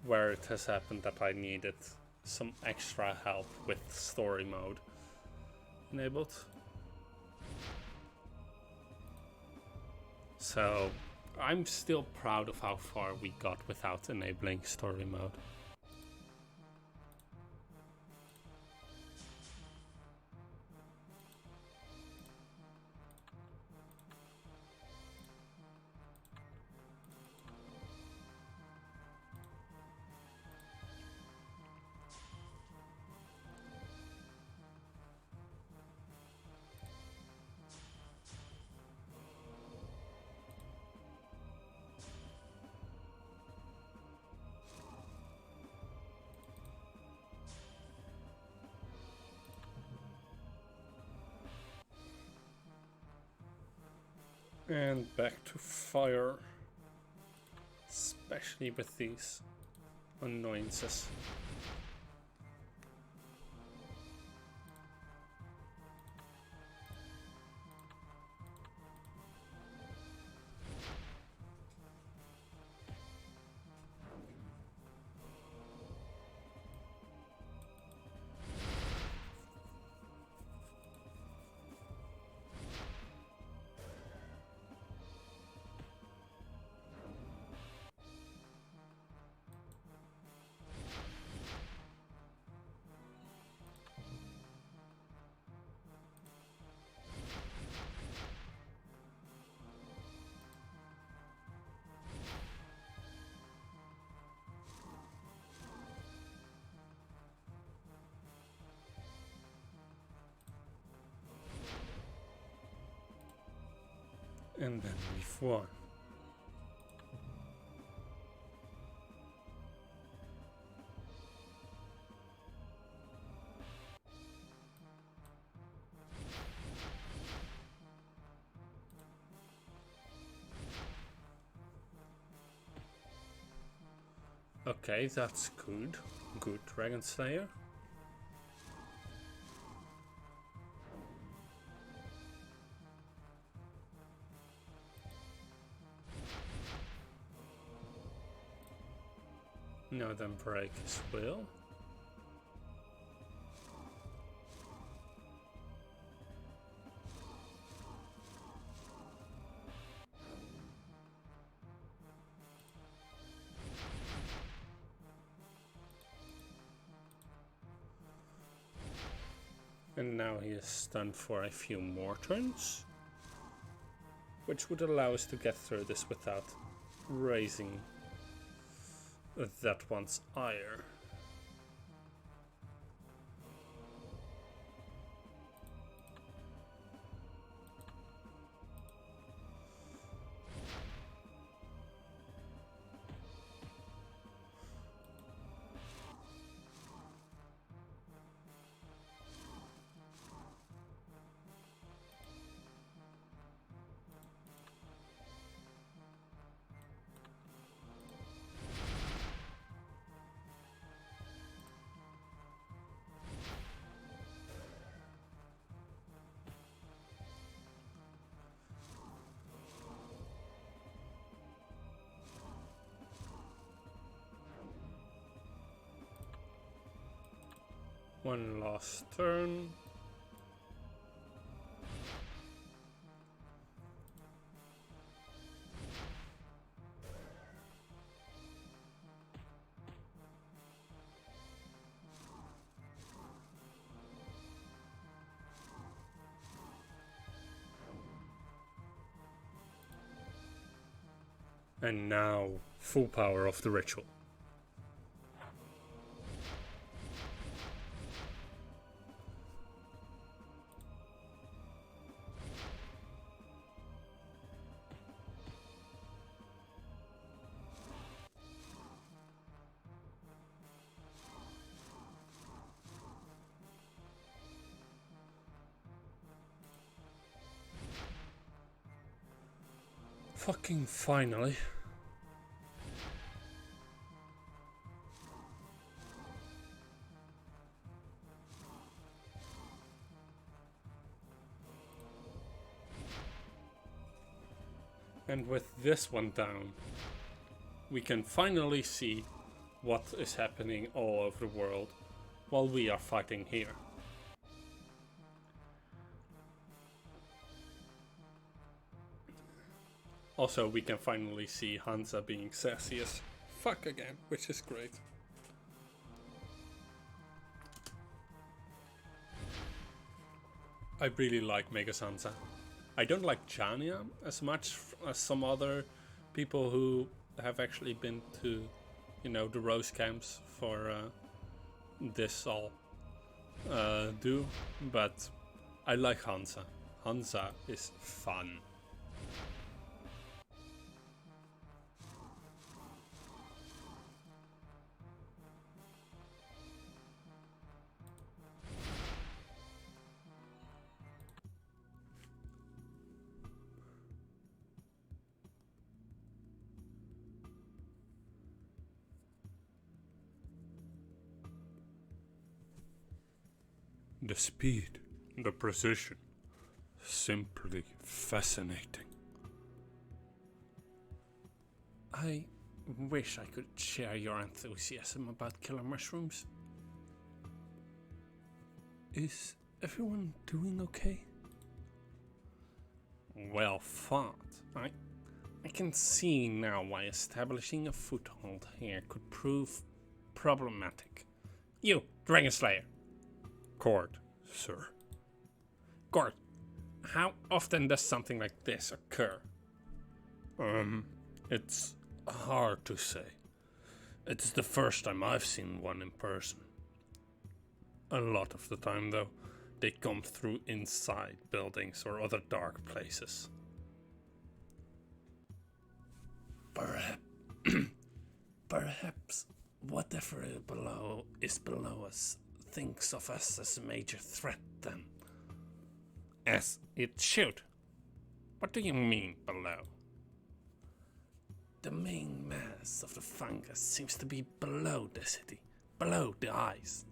where it has happened that I needed some extra help with story mode enabled. So I'm still proud of how far we got without enabling story mode. And back to fire. Especially with these annoyances. And then we've won. Okay, that's good. Good, Dragon Slayer. Now then break his will. And now he is stunned for a few more turns, which would allow us to get through this without raising that one's ire. One last turn. And now, full power of the ritual. Fucking finally. And with this one down, we can finally see what is happening all over the world while we are fighting here. Also, we can finally see Hansa being sassy as fuck again, which is great. I really like Mega Sansa. I don't like Jania as much as some other people who have actually been to, you know, the Rose camps for this all do, but I like Hansa. Hansa is fun. The speed, the precision, simply fascinating. I wish I could share your enthusiasm about killer mushrooms. Is everyone doing okay? Well thought. I can see now why establishing a foothold here could prove problematic. You, Dragon Slayer. Court, sir. Gord, how often does something like this occur? It's hard to say. It's the first time I've seen one in person. A lot of the time, though, they come through inside buildings or other dark places. Perhaps whatever is below us thinks of us as a major threat then. As it should. What do you mean below? The main mass of the fungus seems to be below the city, below the ice.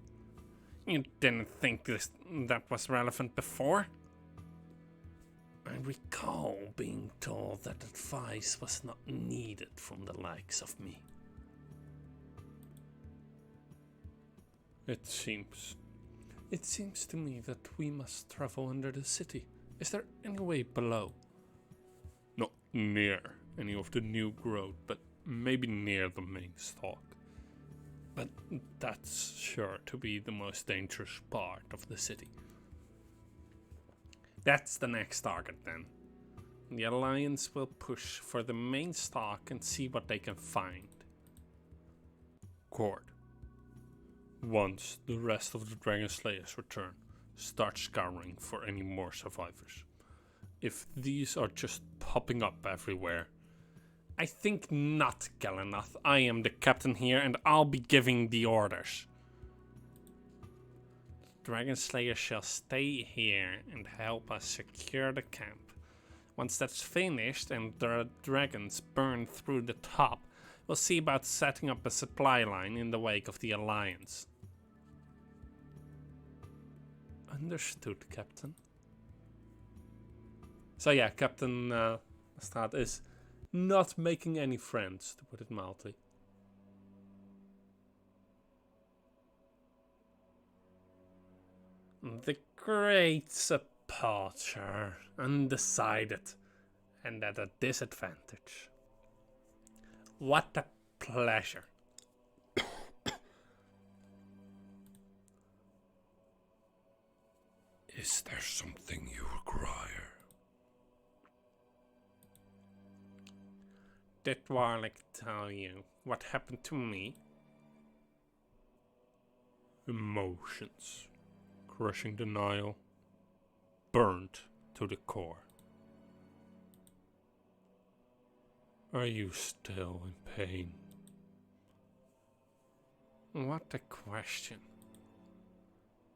You didn't think that was relevant before? I recall being told that advice was not needed from the likes of me. It seems to me that we must travel under the city. Is there any way below? not near any of the new growth, but maybe near the main stalk. But that's sure to be the most dangerous part of the city. That's the next target then. The Alliance will push for the main stalk and see what they can find. Court. Once the rest of the Dragon Slayers return, start scouring for any more survivors. If these are just popping up everywhere, I think not, Galanath. I am the captain here and I'll be giving the orders. The Dragon Slayer shall stay here and help us secure the camp. Once that's finished and the dragons burn through the top, we'll see about setting up a supply line in the wake of the Alliance. Understood, Captain. So yeah, Captain Stad is not making any friends, to put it mildly. The great departure, undecided, and at a disadvantage. What a pleasure. Is there something you require? Did Warlick tell you what happened to me? Emotions. Crushing denial. Burnt to the core. Are you still in pain? What a question.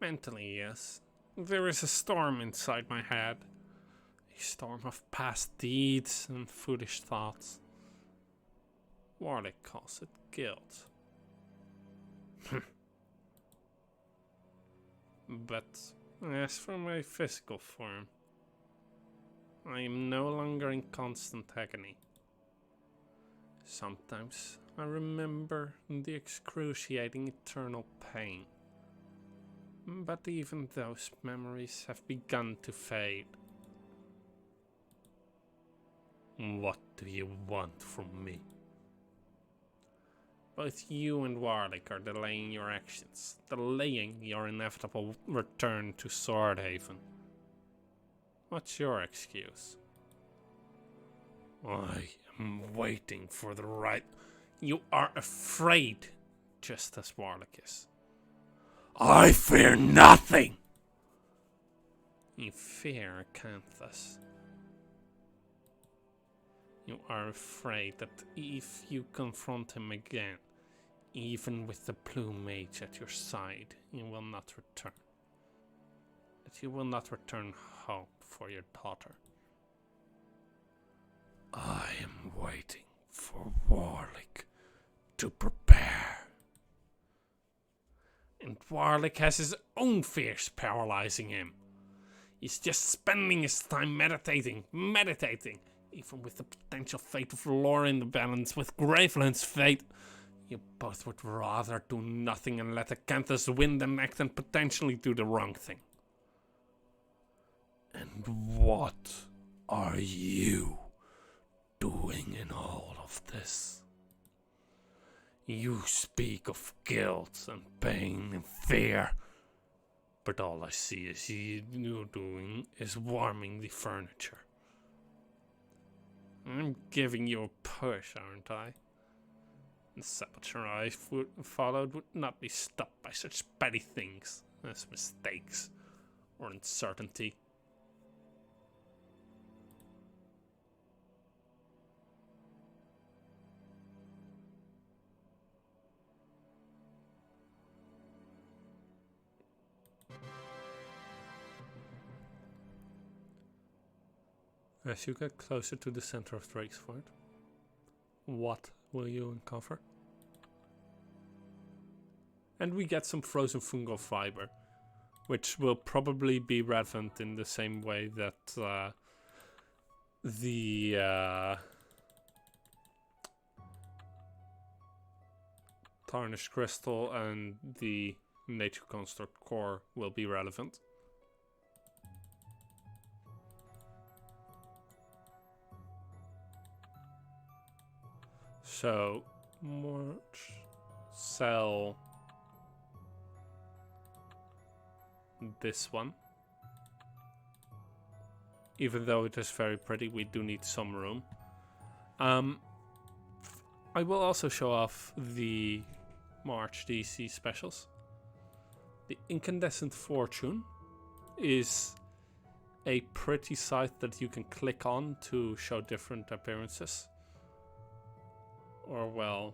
Mentally, yes. There is a storm inside my head. A storm of past deeds and foolish thoughts. Warlick calls it guilt. But as for my physical form, I am no longer in constant agony. Sometimes I remember the excruciating eternal pain. But even those memories have begun to fade. What do you want from me? Both you and Warlick are delaying your actions, delaying your inevitable return to Swordhaven. What's your excuse? I am waiting for the right... You are afraid, just as Warlick is. I fear nothing! You fear Acanthus. You are afraid that if you confront him again, even with the Plume Mage at your side, you will not return. That you will not return hope for your daughter. I am waiting for Warlick to prepare. And Warlick has his own fears paralyzing him. He's just spending his time meditating. Even with the potential fate of Lore in the balance with Graveland's fate, you both would rather do nothing and let Acanthus win than act and potentially do the wrong thing. And what are you doing in all of this? You speak of guilt and pain and fear, but all I see is you doing is warming the furniture. I'm giving you a push, aren't I? The saboteur I followed would not be stopped by such petty things as mistakes or uncertainty. As you get closer to the center of Drakesford, what will you uncover? And we get some frozen fungal fiber, which will probably be relevant in the same way that the tarnished crystal and the nature construct core will be relevant. So, sell this one. Even though it is very pretty, we do need some room. I will also show off the March DC specials. The Incandescent Fortune is a pretty site that you can click on to show different appearances. Or well,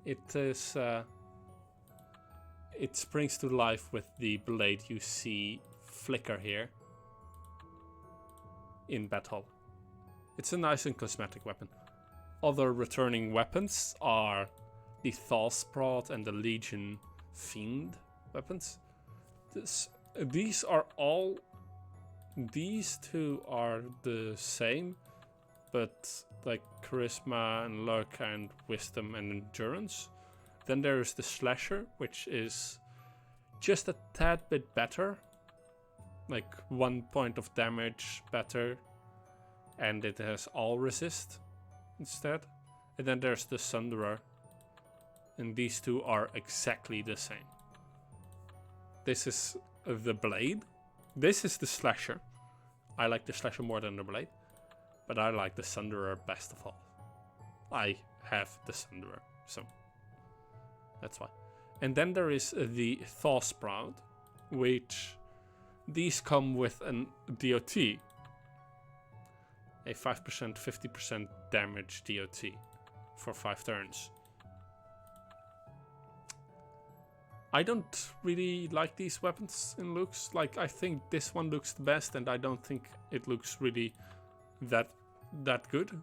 it is it springs to life with the blade you see flicker here in Battle. It's a nice and cosmetic weapon. Other returning weapons are the Thalsprod and the Legion Fiend weapons. These two are the same, but like charisma and luck and wisdom and endurance. Then there is the Slasher, which is just a tad bit better, like 1 point of damage better, and it has all resist instead. And then there's the Sunderer, and these two are exactly the same. This is the blade. This is the Slasher. I like the Slasher more than the blade, but I like the Sunderer best of all. I have the Sunderer, so that's why. And then there is the Thawsprout, which these come with an DOT, a 5% 50% damage DOT for 5 turns. I don't really like these weapons in looks. Like, I think this one looks the best, and I don't think it looks really that good.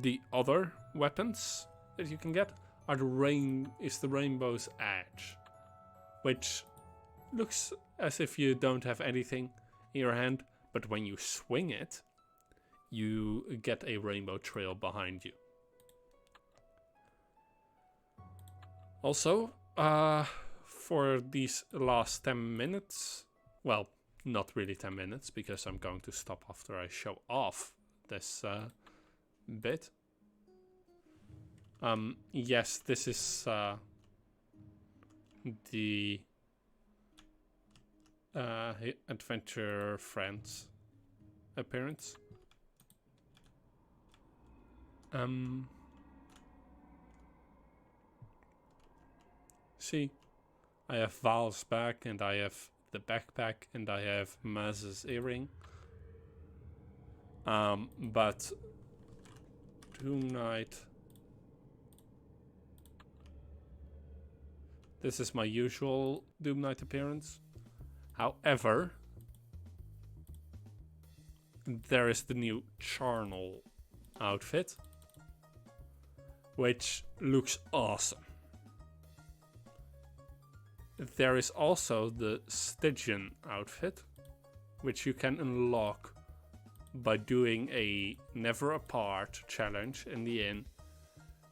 The other weapons that you can get are the Rainbow's Edge, which looks as if you don't have anything in your hand, but when you swing it, you get a rainbow trail behind you. Also, for these last 10 minutes, well, not really 10 minutes, because I'm going to stop after I show off this bit. Yes, this is the Adventure Friends appearance. See, I have Val's bag, and I have the backpack, and I have Maz's earring. But Doom Knight. This is my usual Doom Knight appearance. However, there is the new Charnel outfit, which looks awesome. There is also the Stygian outfit, which you can unlock by doing a Never Apart challenge in the inn,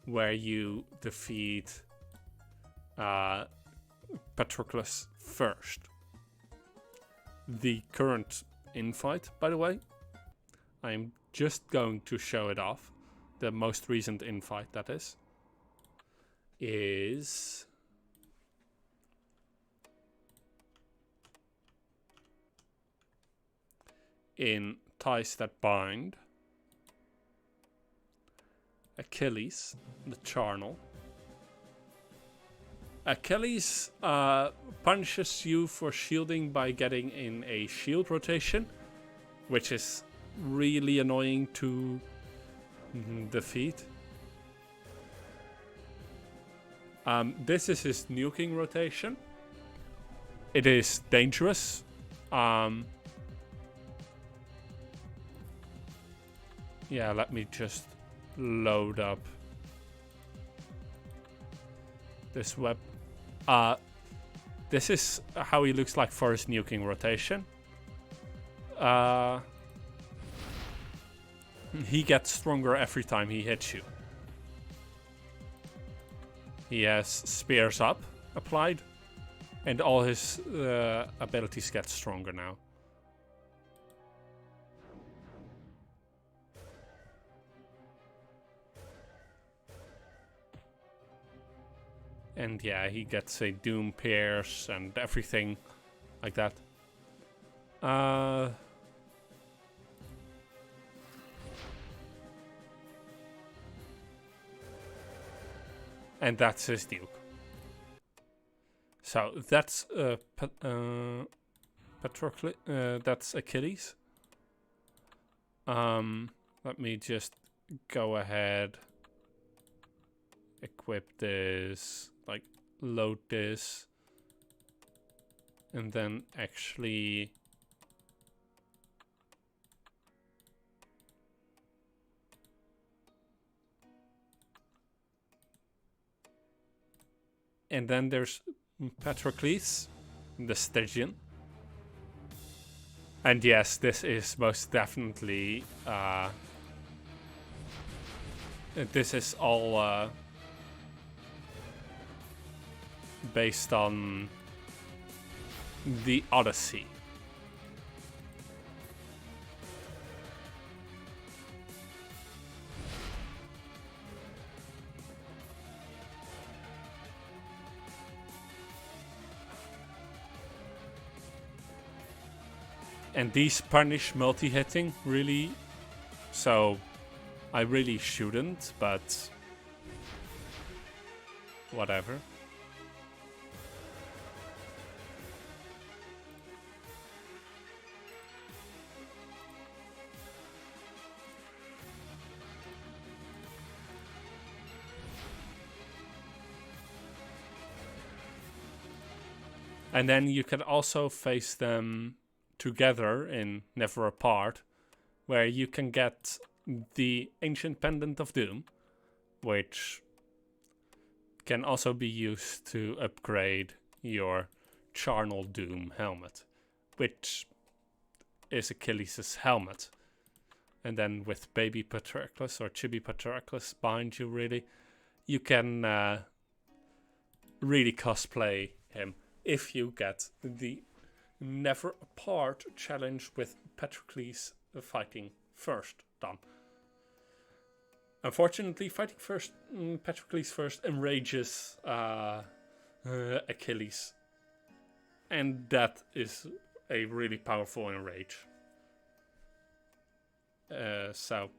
where you defeat Patroclus first. The current infight, by the way, I'm just going to show it off. The most recent infight, that is in Ties That Bind, Achilles, the Charnel. Achilles punishes you for shielding by getting in a shield rotation, which is really annoying to defeat. This is his nuking rotation. It is dangerous. Yeah, let me just load up this web. This is how he looks like for his nuking rotation. He gets stronger every time he hits you. He has Spears Up applied, and all his abilities get stronger now. And yeah, he gets a Doom Pierce and everything like that. And that's his Duke. So that's Patroclus. That's Achilles. Let me just go ahead, equip this, like load this, and then actually and then there's Patroclus, the Stygian. And yes, this is most definitely this is all based on the Odyssey. And these punish multi-hitting, really. So I really shouldn't, but whatever. And then you can also face them together in Never Apart, where you can get the Ancient Pendant of Doom, which can also be used to upgrade your Charnel Doom helmet, which is Achilles' helmet. And then with Baby Patroclus or Chibi Patroclus behind you, really, you can really cosplay him if you get the Never Apart challenge with Patroclus fighting first done. Unfortunately, fighting first, Patroclus first enrages Achilles, and that is a really powerful enrage. So,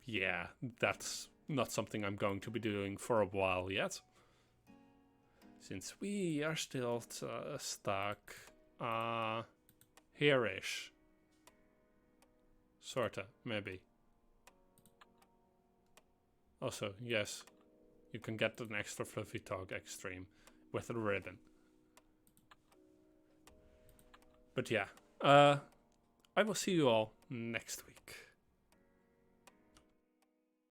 yeah, that's not something I'm going to be doing for a while yet, since we are still stuck here-ish. Sorta, maybe. Also, yes, you can get an extra fluffy tog extreme with a ribbon. But yeah, I will see you all next week.